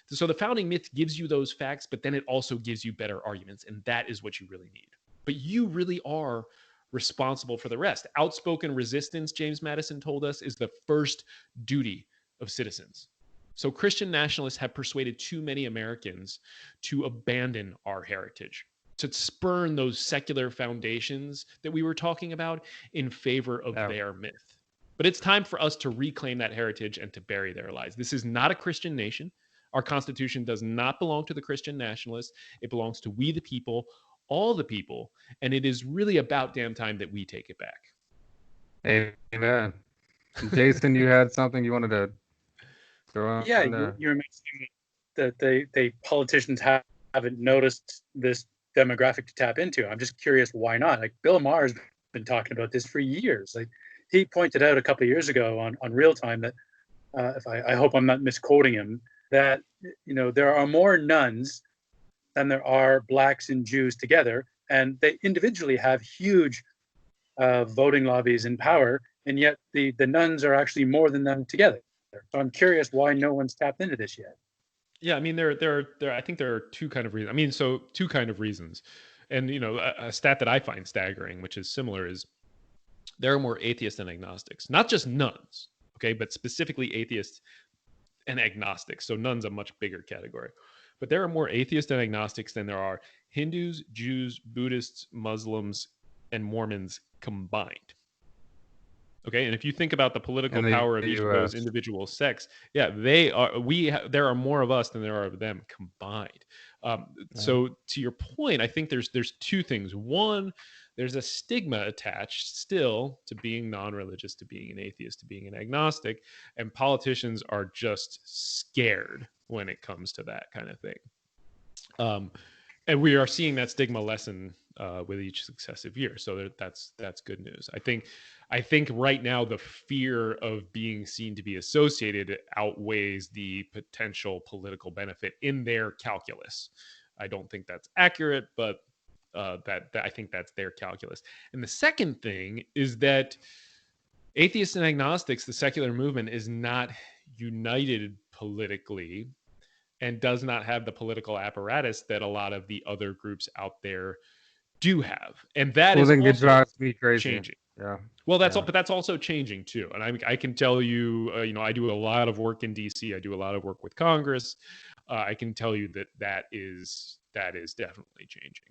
So the founding myth gives you those facts, but then it also gives you better arguments, and that is what you really need. But you really are responsible for the rest. Outspoken resistance, James Madison told us, is the first duty of citizens. So Christian nationalists have persuaded too many Americans to abandon our heritage, to spurn those secular foundations that we were talking about in favor of their myth. But it's time for us to reclaim that heritage and to bury their lies. This is not a Christian nation. Our Constitution does not belong to the Christian nationalists. It belongs to we the people, all the people, and it is really about damn time that we take it back. Amen. Jason, you had something you wanted to throw Yeah, in there? you're mentioning that they politicians haven't noticed this demographic to tap into. I'm just curious why not. Like Bill Maher's been talking about this for years. Like he pointed out a couple of years ago on Real Time that I hope I'm not misquoting him, that there are more nuns than there are blacks and Jews together, and they individually have huge voting lobbies in power, and yet the nuns are actually more than them together. So I'm curious why no one's tapped into this yet. Yeah, I mean, I think there are two kind of reasons. I mean, so two kind of reasons, and a stat that I find staggering, which is similar, is there are more atheists than agnostics, not just nuns, okay, but specifically atheists and agnostics. So nuns a much bigger category, but there are more atheists and agnostics than there are Hindus, Jews, Buddhists, Muslims, and Mormons combined. Okay, and if you think about the political power of each of those individual sects, yeah, there are more of us than there are of them combined. So to your point, I think there's two things. One, there's a stigma attached still to being non-religious, to being an atheist, to being an agnostic, and politicians are just scared when it comes to that kind of thing. And we are seeing that stigma lessen with each successive year. So that's good news. I think right now the fear of being seen to be associated outweighs the potential political benefit in their calculus. I don't think that's accurate, but that I think that's their calculus. And the second thing is that atheists and agnostics, the secular movement, is not united politically and does not have the political apparatus that a lot of the other groups out there do have, and that is also drives me crazy. Changing. Yeah. Well, but that's also changing too. And I can tell you, I do a lot of work in DC. I do a lot of work with Congress. I can tell you that is definitely changing.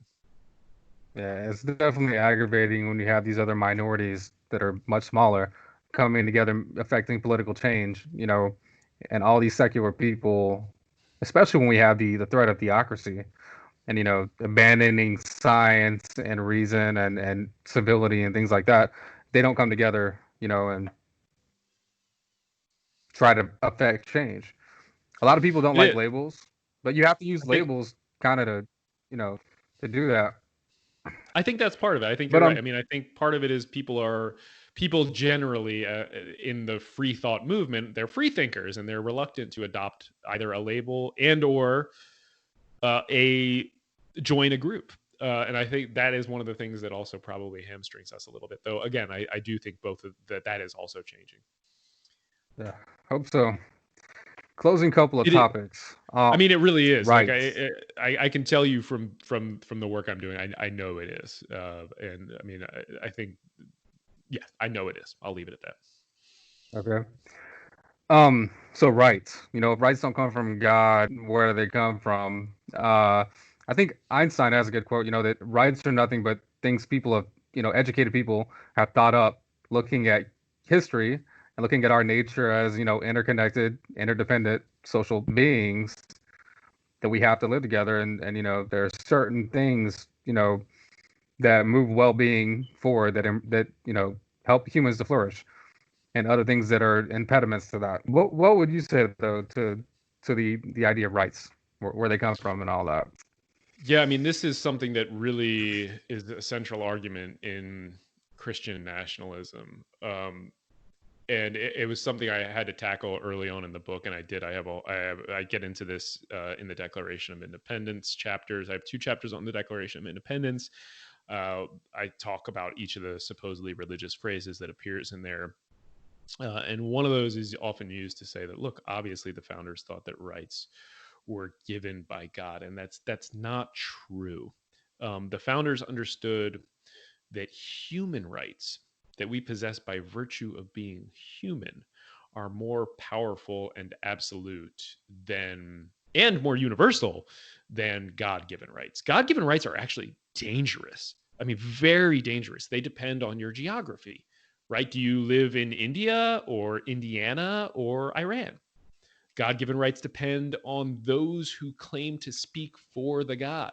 Yeah, it's definitely aggravating when you have these other minorities that are much smaller coming together, affecting political change. And all these secular people, especially when we have the threat of theocracy, and abandoning science and reason and civility and things like that, they don't come together, and try to affect change. A lot of people don't like labels, but you have to use labels kind of to, to do that. I think that's part of it. I think you're right. I mean, I think part of it is people generally in the free thought movement, they're free thinkers and they're reluctant to adopt either a label and or join a group. And I think that is one of the things that also probably hamstrings us a little bit. Though, again, I do think both of that is also changing. Yeah, hope so. Closing couple of topics. I mean, it really is. Right. Like I can tell you from the work I'm doing, I know it is. And I mean, I think, yeah, I know it is. I'll leave it at that. Okay. So rights. If rights don't come from God, where do they come from? I think Einstein has a good quote. That rights are nothing but things people have, educated people have thought up, looking at history and looking at our nature as, interconnected, interdependent social beings that we have to live together. And there are certain things, that move well-being forward, that help humans to flourish, and other things that are impediments to that. What would you say, though, to the idea of rights, where they come from and all that? Yeah, I mean, this is something that really is a central argument in Christian nationalism. And it was something I had to tackle early on in the book, and I did. I get into this in the Declaration of Independence chapters. I have 2 chapters on the Declaration of Independence. I talk about each of the supposedly religious phrases that appears in there. And one of those is often used to say that, look, obviously the founders thought that rights were given by God, and that's not true. The founders understood that human rights that we possess by virtue of being human are more powerful and absolute and more universal than God-given rights. God-given rights are actually dangerous. I mean, very dangerous. They depend on your geography, right? Do you live in India or Indiana or Iran? God-given rights depend on those who claim to speak for the God.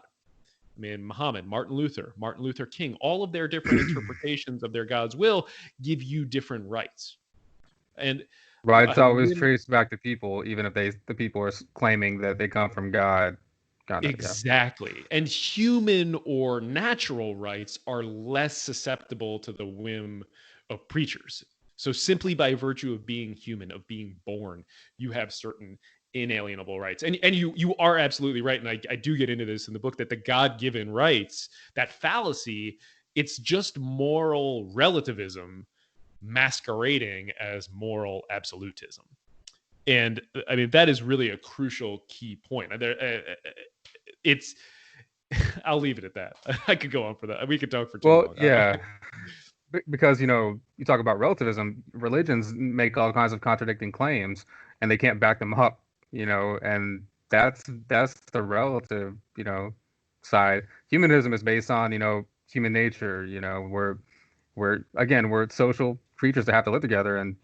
I mean, Muhammad, Martin Luther King, all of their different interpretations of their God's will give you different rights. And rights always trace back to people, even if the people are claiming that they come from God. Exactly. Yeah. And human or natural rights are less susceptible to the whim of preachers. So simply by virtue of being human, of being born, you have certain inalienable rights. And you are absolutely right. And I do get into this in the book, that the God-given rights, that fallacy, it's just moral relativism masquerading as moral absolutism. And I mean, that is really a crucial key point. It's I'll leave it at that. I could go on for that. We could talk for too long. Yeah, because you talk about relativism. Religions make all kinds of contradicting claims, and they can't back them up. And that's the relative side. Humanism is based on human nature. We're social creatures that have to live together, and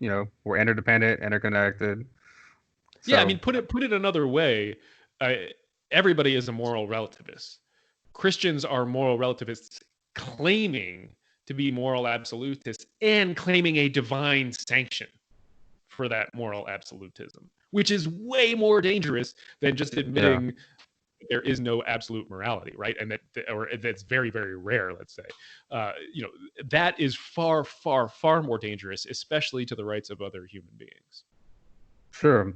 we're interdependent, interconnected. Yeah, I mean, put it another way. Everybody is a moral relativist. Christians are moral relativists claiming to be moral absolutists and claiming a divine sanction for that moral absolutism, which is way more dangerous than just admitting there is no absolute morality, right? And that's very, very rare, let's say. That is far, far, far more dangerous, especially to the rights of other human beings. Sure.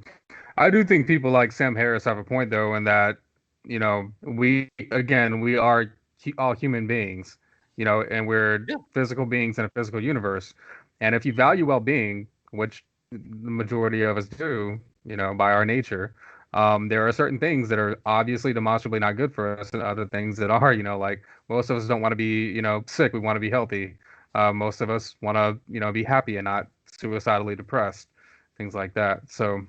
I do think people like Sam Harris have a point, though, in that, we are all human beings, and we're physical beings in a physical universe. And if you value well-being, which the majority of us do, by our nature, there are certain things that are obviously demonstrably not good for us, and other things that are, like most of us don't want to be, sick. We want to be healthy. Most of us want to, be happy and not suicidally depressed, things like that. So,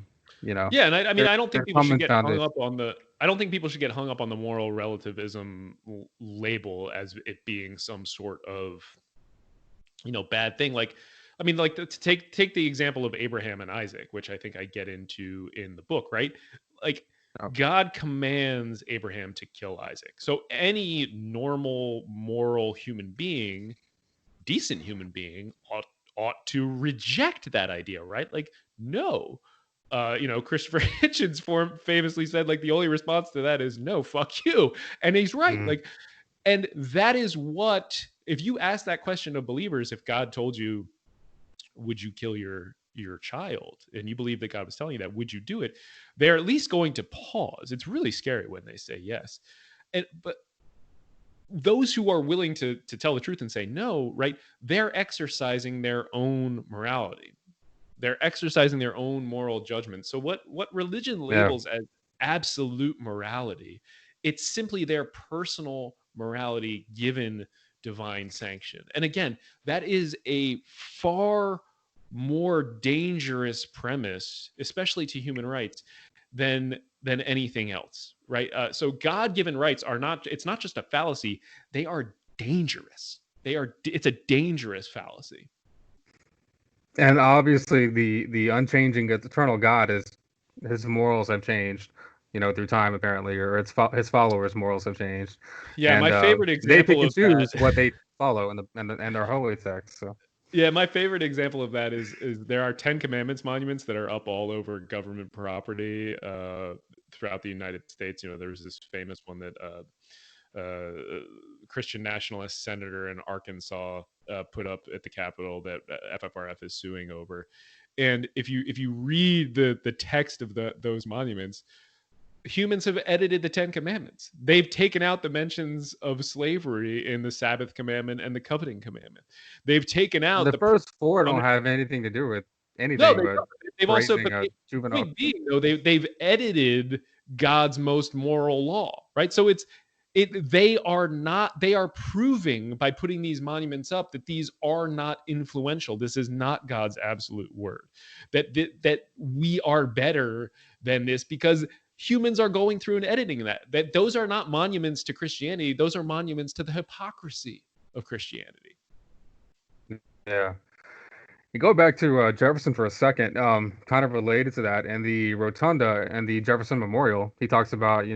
yeah, and I don't think people should get hung up on the moral relativism label as it being some sort of bad thing. Like, I mean, like, to take the example of Abraham and Isaac, which I think I get into in the book, right? Like, God commands Abraham to kill Isaac. So any normal, moral human being, decent human being, ought to reject that idea, right? Like, no. Christopher Hitchens famously said, like, the only response to that is no, fuck you. And he's right. Mm-hmm. Like, and that is what, if you ask that question of believers, if God told you, would you kill your child, and you believe that God was telling you that, would you do it? They're at least going to pause. It's really scary when they say yes. But those who are willing to tell the truth and say no, right, they're exercising their own morality. They're exercising their own moral judgment. So what religion labels as absolute morality, it's simply their personal morality given divine sanction. And again, that is a far more dangerous premise, especially to human rights, than anything else, right? So God-given rights are not, it's not just a fallacy, they are dangerous. It's a dangerous fallacy. And obviously, the unchanging, eternal God is his morals have changed, through time apparently, or his followers' morals have changed. Yeah, and my favorite example they pick and choose that, what they follow in their holy text. So. Yeah, my favorite example of that is there are 10 Commandments monuments that are up all over government property throughout the United States. There's this famous one that Christian nationalist senator in Arkansas put up at the Capitol that FFRF is suing over. And if you read the text of those monuments, humans have edited the 10 Commandments. They've taken out the mentions of slavery in the Sabbath commandment and the coveting commandment. They've taken out the first four don't have anything to do with anything. No, they've also, juvenile. They've edited God's most moral law, right? So they are proving by putting these monuments up that these are not influential. This is not God's absolute word. That we are better than this because humans are going through and editing that those are not monuments to Christianity. Those are monuments to the hypocrisy of Christianity. Yeah. You go back to Jefferson for a second, kind of related to that, and the rotunda and the Jefferson Memorial. He talks about,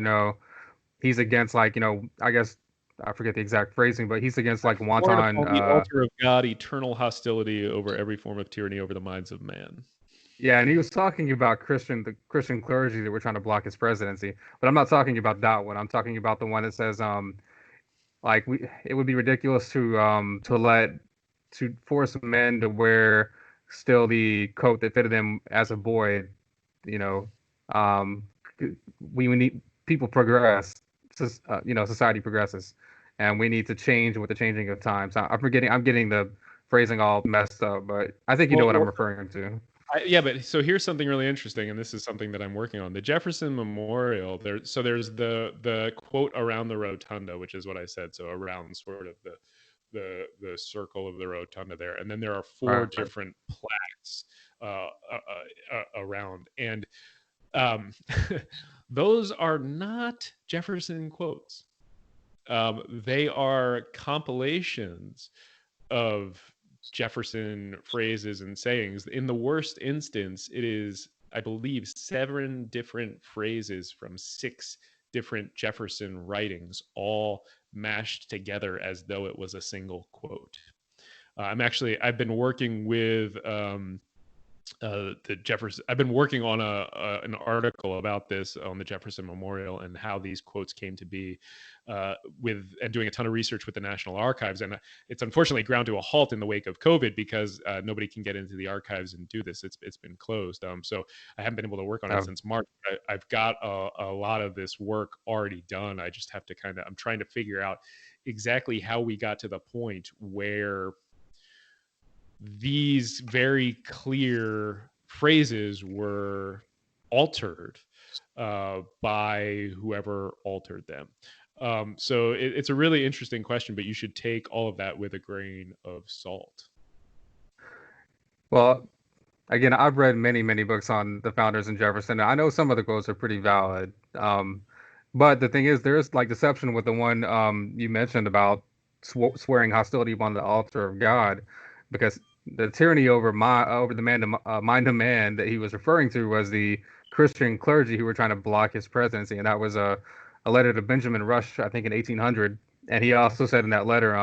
he's against, like, I guess I forget the exact phrasing, but he's against, like, wanton. The altar of God, eternal hostility over every form of tyranny over the minds of man. Yeah, and he was talking about the Christian clergy that were trying to block his presidency. But I'm not talking about that one. I'm talking about the one that says, it would be ridiculous to force men to wear still the coat that fitted them as a boy, Um, we need people progress, society progresses, and we need to change with the changing of times. I'm getting the phrasing all messed up, but I think you know what I'm referring to. Yeah, but so here's something really interesting, and this is something that I'm working on. The Jefferson Memorial. There's the quote around the rotunda, which is what I said. So around sort of the circle of the rotunda there, and then there are four Right. different plaques around, and um, those are not Jefferson quotes. They are compilations of Jefferson phrases and sayings. In the worst instance, it is, I believe, 7 different phrases from 6 different Jefferson writings, all mashed together as though it was a single quote. I've been working with the Jefferson. I've been working on an article about this on the Jefferson Memorial and how these quotes came to be, and doing a ton of research with the National Archives. And it's unfortunately ground to a halt in the wake of COVID because nobody can get into the archives and do this. It's been closed. So I haven't been able to work on it since March. I've got a lot of this work already done. I just have to I'm trying to figure out exactly how we got to the point where these very clear phrases were altered by whoever altered them. So it's a really interesting question, but you should take all of that with a grain of salt. Well, again, I've read many, many books on the founders and Jefferson. I know some of the quotes are pretty valid. But the thing is, there's like deception with the one you mentioned about swearing hostility upon the altar of God, because the tyranny over the mind of man that he was referring to was the Christian clergy who were trying to block his presidency, and that was a letter to Benjamin Rush, I think, in 1800. And he also said in that letter,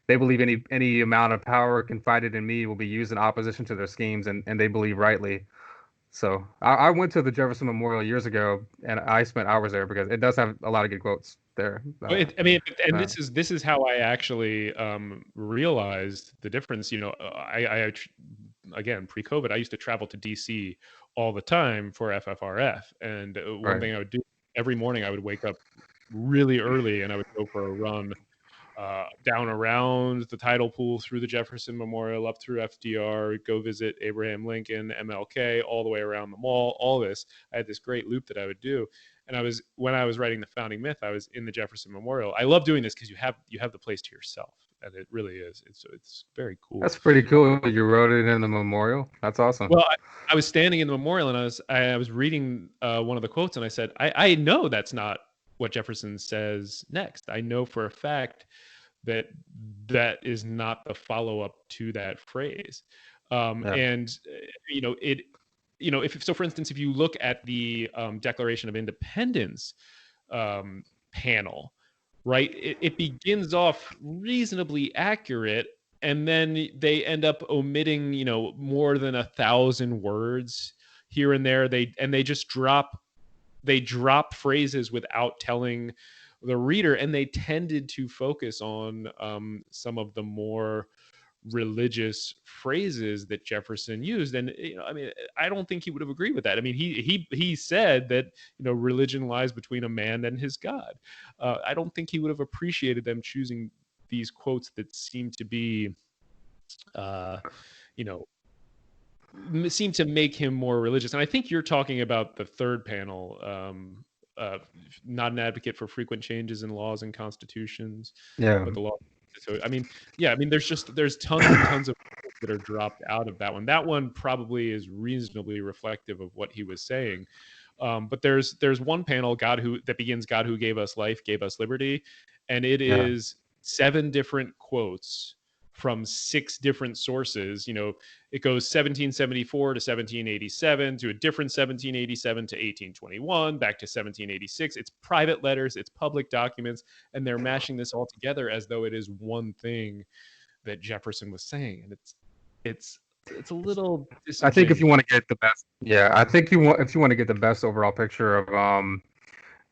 they believe any amount of power confided in me will be used in opposition to their schemes, and they believe rightly. So I went to the Jefferson Memorial years ago, and I spent hours there because it does have a lot of good quotes there. This is how I actually realized the difference. I again, pre-COVID, I used to travel to DC all the time for FFRF, and one thing I would do every morning, I would wake up really early and I would go for a run down around the tidal pool, through the Jefferson Memorial, up through FDR, go visit Abraham Lincoln, MLK, all the way around the mall. All this, I had this great loop that I would do. And when I was writing the founding myth, I was in the Jefferson Memorial. I love doing this because you have the place to yourself, and it really is. It's very cool. That's pretty cool. You wrote it in the memorial. That's awesome. Well, I was standing in the memorial and I was reading one of the quotes, and I said, I know that's not what Jefferson says next. I know for a fact that is not the follow-up to that phrase. And if for instance, if you look at the Declaration of Independence panel, right, it begins off reasonably accurate, and then they end up omitting more than 1,000 words here and there. They just drop phrases without telling the reader, and they tended to focus on some of the more religious phrases that Jefferson used. And I don't think he would have agreed with that. I mean, he said that religion lies between a man and his God. I don't think he would have appreciated them choosing these quotes that seem to be seem to make him more religious. And I think you're talking about the third panel, not an advocate for frequent changes in laws and constitutions. Yeah. But the law. So there's tons and tons of that are dropped out of that one. That one probably is reasonably reflective of what he was saying. But there's one panel, that begins, God who gave us life, gave us liberty, and it is 7 different quotes from 6 different sources. It goes 1774 to 1787 to a different 1787 to 1821, back to 1786. It's private letters, it's public documents, and they're mashing this all together as though it is one thing that Jefferson was saying. And it's a little disingenuous. I think if you want to get the best, if you want to get the best overall picture of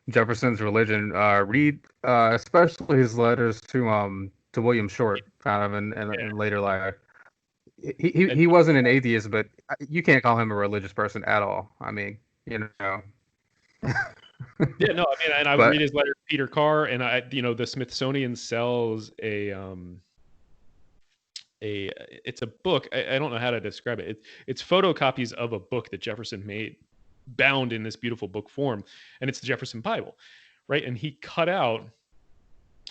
Jefferson's religion, read especially his letters to William Short, kind of in later life. He wasn't an atheist, but you can't call him a religious person at all. I mean, you know. Yeah, no, I mean, and I would But read his letter to Peter Carr, and the Smithsonian sells it's a book. I don't know how to describe it. It's photocopies of a book that Jefferson made, bound in this beautiful book form, and it's the Jefferson Bible, right? And he cut out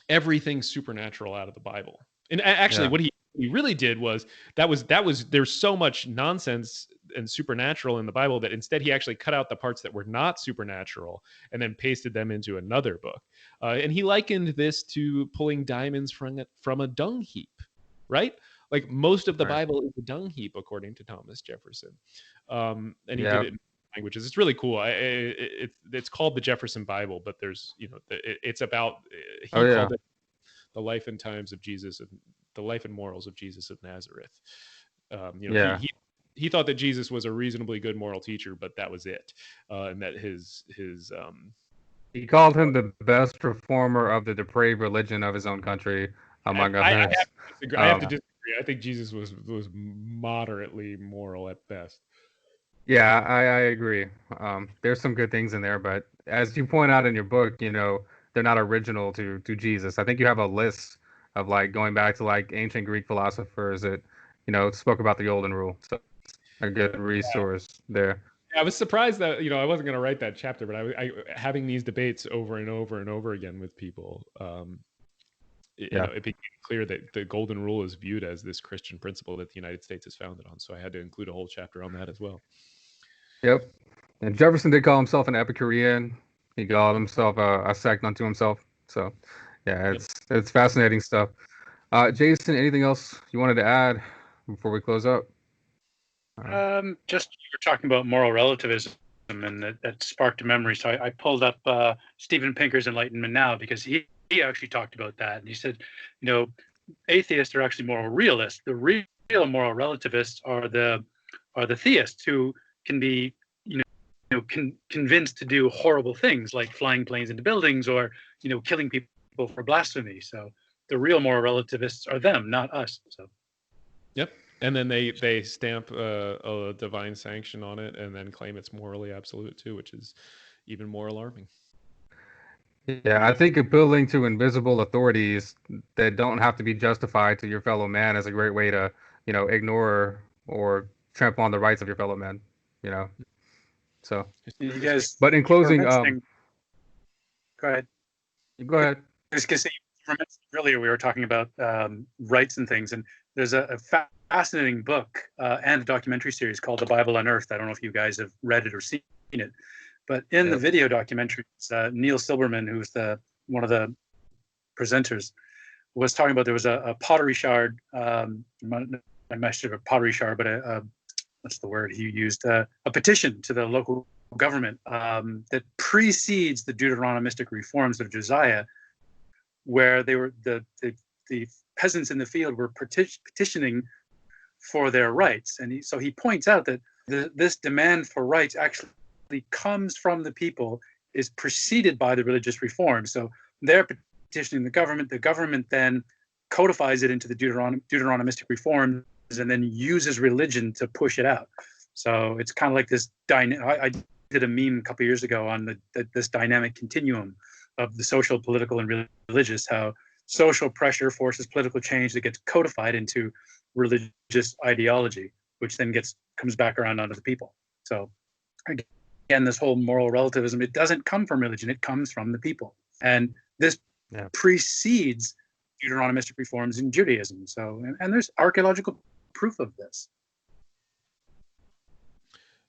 everything supernatural out of the Bible. And actually, yeah, what he really did was there's so much nonsense and supernatural in the Bible that instead he actually cut out the parts that were not supernatural and then pasted them into another book. And he likened this to pulling diamonds from a dung heap, right? Like most of the right. Bible is a dung heap, according to Thomas Jefferson. And he did Yeah. it in languages. It's really cool. It's called the Jefferson Bible, but there's, it's about, Oh he yeah. called it the life and times of Jesus, and the life and morals of Jesus of Nazareth. Yeah. He thought that Jesus was a reasonably good moral teacher, but that was it, and that his He called him the best reformer of the depraved religion of his own country, among I have others. to disagree. I have to Um, disagree. I think Jesus was moderately moral at best. yeah, I agree. There's some good things in there, but as you point out in your book, they're not original to Jesus. I think you have a list of like going back to like ancient Greek philosophers that, spoke about the Golden Rule. So a good resource there. I was surprised that I wasn't going to write that chapter, but I having these debates over and over and over again with people. Yeah. It became clear that the Golden Rule is viewed as this Christian principle that the United States is founded on. So I had to include a whole chapter on that as well. Yep. And Jefferson did call himself an Epicurean. He called himself a sect unto himself. So, yeah, it's fascinating stuff. Jason, anything else you wanted to add before we close up? Just you were talking about moral relativism, and that sparked a memory. So I pulled up Steven Pinker's Enlightenment Now, because he actually talked about that, and he said, atheists are actually moral realists. The real moral relativists are the theists who can be convinced to do horrible things like flying planes into buildings or killing people for blasphemy. So the real moral relativists are them, not us. So. Yep. And then they stamp a divine sanction on it and then claim it's morally absolute too, which is even more alarming. Yeah, I think appealing to invisible authorities that don't have to be justified to your fellow man is a great way to, ignore or trample on the rights of your fellow man, So, you guys. But in closing, go ahead. Go ahead. I was going to say, earlier we were talking about rights and things, and there's a fascinating book and a documentary series called The Bible Unearthed. I don't know if you guys have read it or seen it, but in the video documentary, Neil Silberman, who's one of the presenters, was talking about there was a pottery shard. I'm not sure of a pottery shard, but what's the word he used? A petition to the local government that precedes the Deuteronomistic reforms of Josiah, where they were the peasants in the field were petitioning for their rights, and so he points out that this demand for rights actually comes from the people, is preceded by the religious reforms. So they're petitioning the government then codifies it into the Deuteronomistic reforms and then uses religion to push it out. So it's kind of like this I did a meme a couple of years ago on this dynamic continuum of the social, political, and religious, how social pressure forces political change that gets codified into religious ideology, which then comes back around onto the people. So again, this whole moral relativism, it doesn't come from religion, it comes from the people. And this precedes Deuteronomistic reforms in Judaism. So, and there's archaeological proof of this.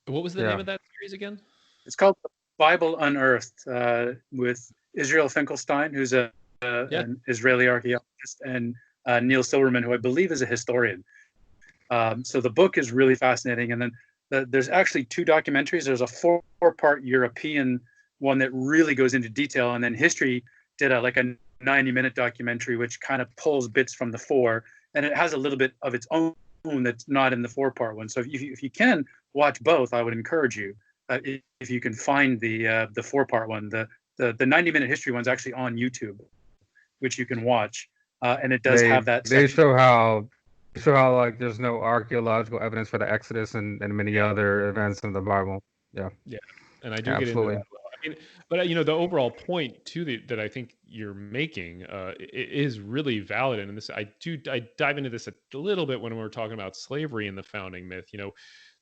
What was the name of that series again? It's called The Bible Unearthed, with Israel Finkelstein, who's an Israeli archaeologist, and Neil Silberman, who I believe is a historian. So the book is really fascinating. And then there's actually two documentaries. There's a four-part European one that really goes into detail, and then History did a 90-minute documentary which kind of pulls bits from the four, and it has a little bit of its own that's not in the four-part one. So if you can watch both, I would encourage you, if you can find the four-part one. The 90-minute History one's actually on YouTube, which you can watch, and it does have that. They show how like there's no archaeological evidence for the Exodus and many other events in the Bible. Yeah. and I do get into Absolutely. that. I mean, but the overall point too that I think you're making is really valid, and this I dive into this a little bit when we're talking about slavery and the founding myth.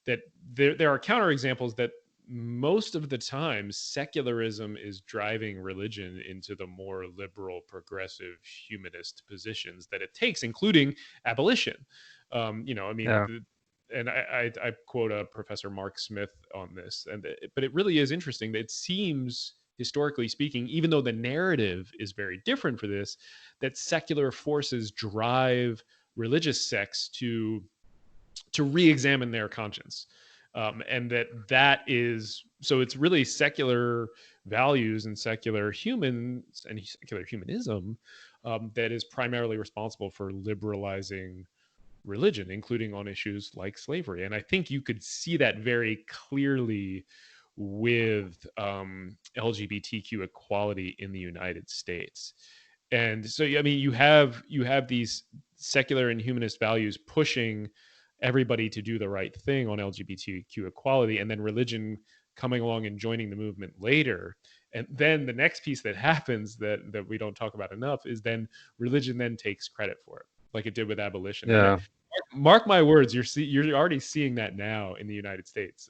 That there are counterexamples that most of the time secularism is driving religion into the more liberal, progressive, humanist positions that it takes, including abolition. I mean, Yeah. and I quote Professor Mark Smith on this, but it really is interesting that it seems, historically speaking, even though the narrative is very different for this, that secular forces drive religious sects to re-examine their conscience, and that is so it's really secular values and secular humans and secular humanism that is primarily responsible for liberalizing religion, including on issues like slavery. And I think you could see that very clearly with LGBTQ equality in the United States. And so, I mean, you have these secular and humanist values pushing everybody to do the right thing on LGBTQ equality, and then religion coming along and joining the movement later. And then the next piece that happens that we don't talk about enough is then religion then takes credit for it, like it did with abolition. And Yeah. mark my words, you're already seeing that now in the United States.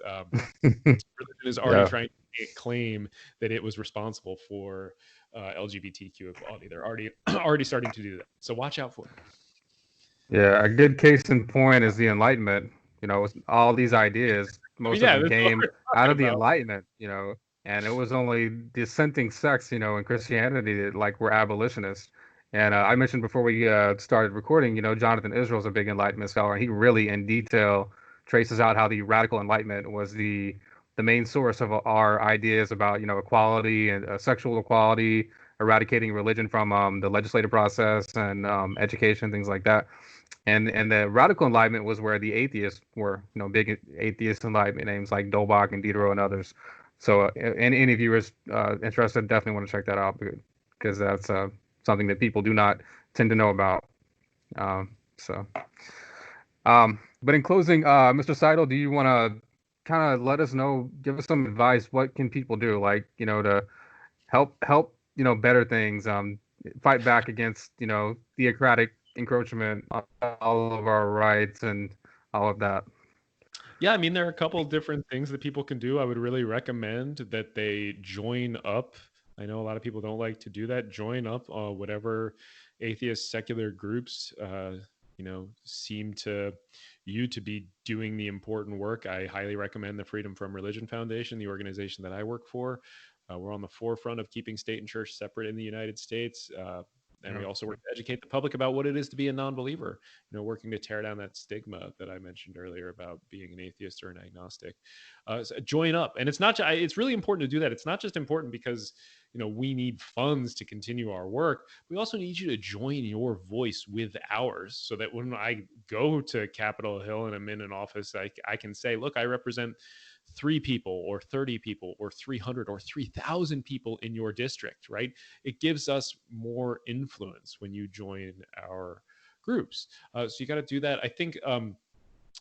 Religion is already Yeah. trying to claim that it was responsible for LGBTQ equality. They're already starting to do that. So watch out for it. Yeah, a good case in point is the Enlightenment. All these ideas, most of Yeah, them that's what came we're out talking of the about. Enlightenment, and it was only dissenting sects, in Christianity that like were abolitionists. And I mentioned before we started recording, Jonathan Israel's a big Enlightenment scholar, and he really in detail traces out how the radical Enlightenment was the main source of our ideas about, equality and sexual equality, eradicating religion from the legislative process and education, things like that. And the radical enlightenment was where the atheists were, big atheist enlightenment names like Dolbach and Diderot and others. So any viewers interested definitely want to check that out because that's something that people do not tend to know about. So, but in closing, Mr. Seidel, do you want to kind of let us know, give us some advice? What can people do, like, to help better things, fight back against theocratic encroachment on all of our rights and all of that? Yeah, I mean, there are a couple of different things that people can do. I would really recommend that they join up. I know a lot of people don't like to do that. Join up whatever atheist secular groups seem to you to be doing the important work. I highly recommend the Freedom from Religion Foundation, the organization that I work for. We're on the forefront of keeping state and church separate in the United States. And we also work to educate the public about what it is to be a non-believer, working to tear down that stigma that I mentioned earlier about being an atheist or an agnostic. So join up. And it's really important to do that. It's not just important because, we need funds to continue our work. We also need you to join your voice with ours so that when I go to Capitol Hill and I'm in an office, I can say, look, I represent 3 people or 30 people or 300 or 3,000 people in your district, right? It gives us more influence when you join our groups. So you got to do that. I think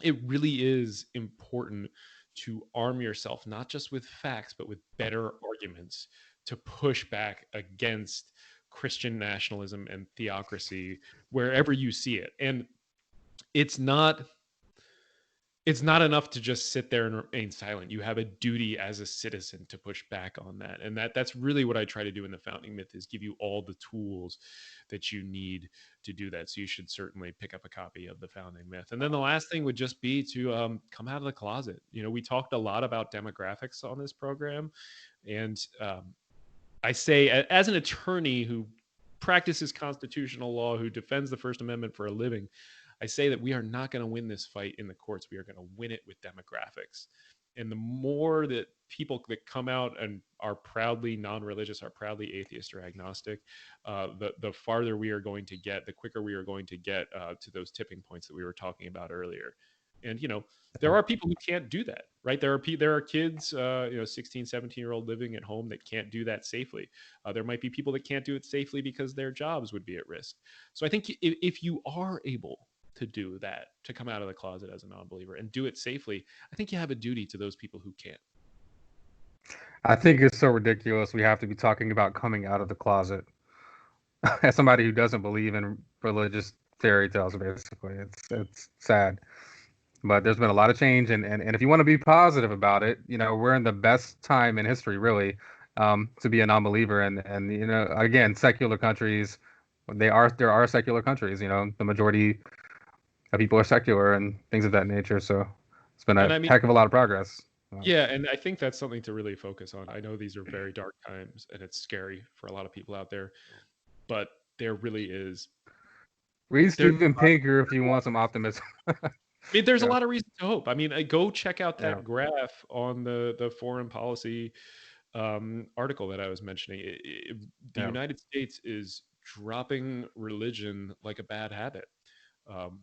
it really is important to arm yourself, not just with facts, but with better arguments to push back against Christian nationalism and theocracy wherever you see it. And it's not enough to just sit there and remain silent. You have a duty as a citizen to push back on that. And that's really what I try to do in the founding myth, is give you all the tools that you need to do that. So you should certainly pick up a copy of the founding myth. And then the last thing would just be to come out of the closet. We talked a lot about demographics on this program. And I say, as an attorney who practices constitutional law, who defends the First Amendment for a living, I say that we are not going to win this fight in the courts. We are going to win it with demographics. And the more that people that come out and are proudly non-religious, are proudly atheist or agnostic, the farther we are going to get, the quicker we are going to get to those tipping points that we were talking about earlier. And, there are people who can't do that, right? There are kids, 16, 17-year-old living at home that can't do that safely. There might be people that can't do it safely because their jobs would be at risk. So I think if you are able to do that, to come out of the closet as a non-believer and do it safely, I think you have a duty to those people who can't. I think it's so ridiculous. We have to be talking about coming out of the closet as somebody who doesn't believe in religious fairy tales. Basically, it's sad. But there's been a lot of change, and if you want to be positive about it, we're in the best time in history, really, to be a non-believer. And again, secular countries, there are secular countries. The majority of people are secular and things of that nature. So it's been And a I mean, heck of a lot of progress. yeah, and I think that's something to really focus on. I know these are very dark times and it's scary for a lot of people out there, but there really is Read there's Steven Pinker if you want some optimism. I mean, there's a Yeah, lot of reason to hope. I mean, go check out yeah, that graph on the foreign policy article that I was mentioning. The yeah, United States is dropping religion like a bad habit, um,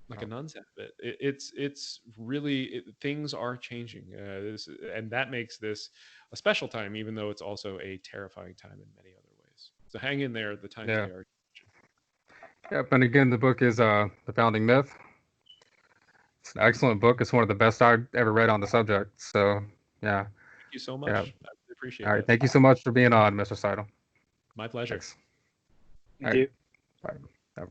like a nun's habit. It's really things are changing, and that makes this a special time, even though it's also a terrifying time in many other ways. So hang in there. The times yeah. they are. Yep. And again, the book is The Founding Myth. It's an excellent book. It's one of the best I've ever read on the subject. So, yeah, Thank you so yeah. much. I really All appreciate right. that. Thank you so much for being on, Mr. Seidel. My pleasure. Thanks. All Thank right. you. Bye.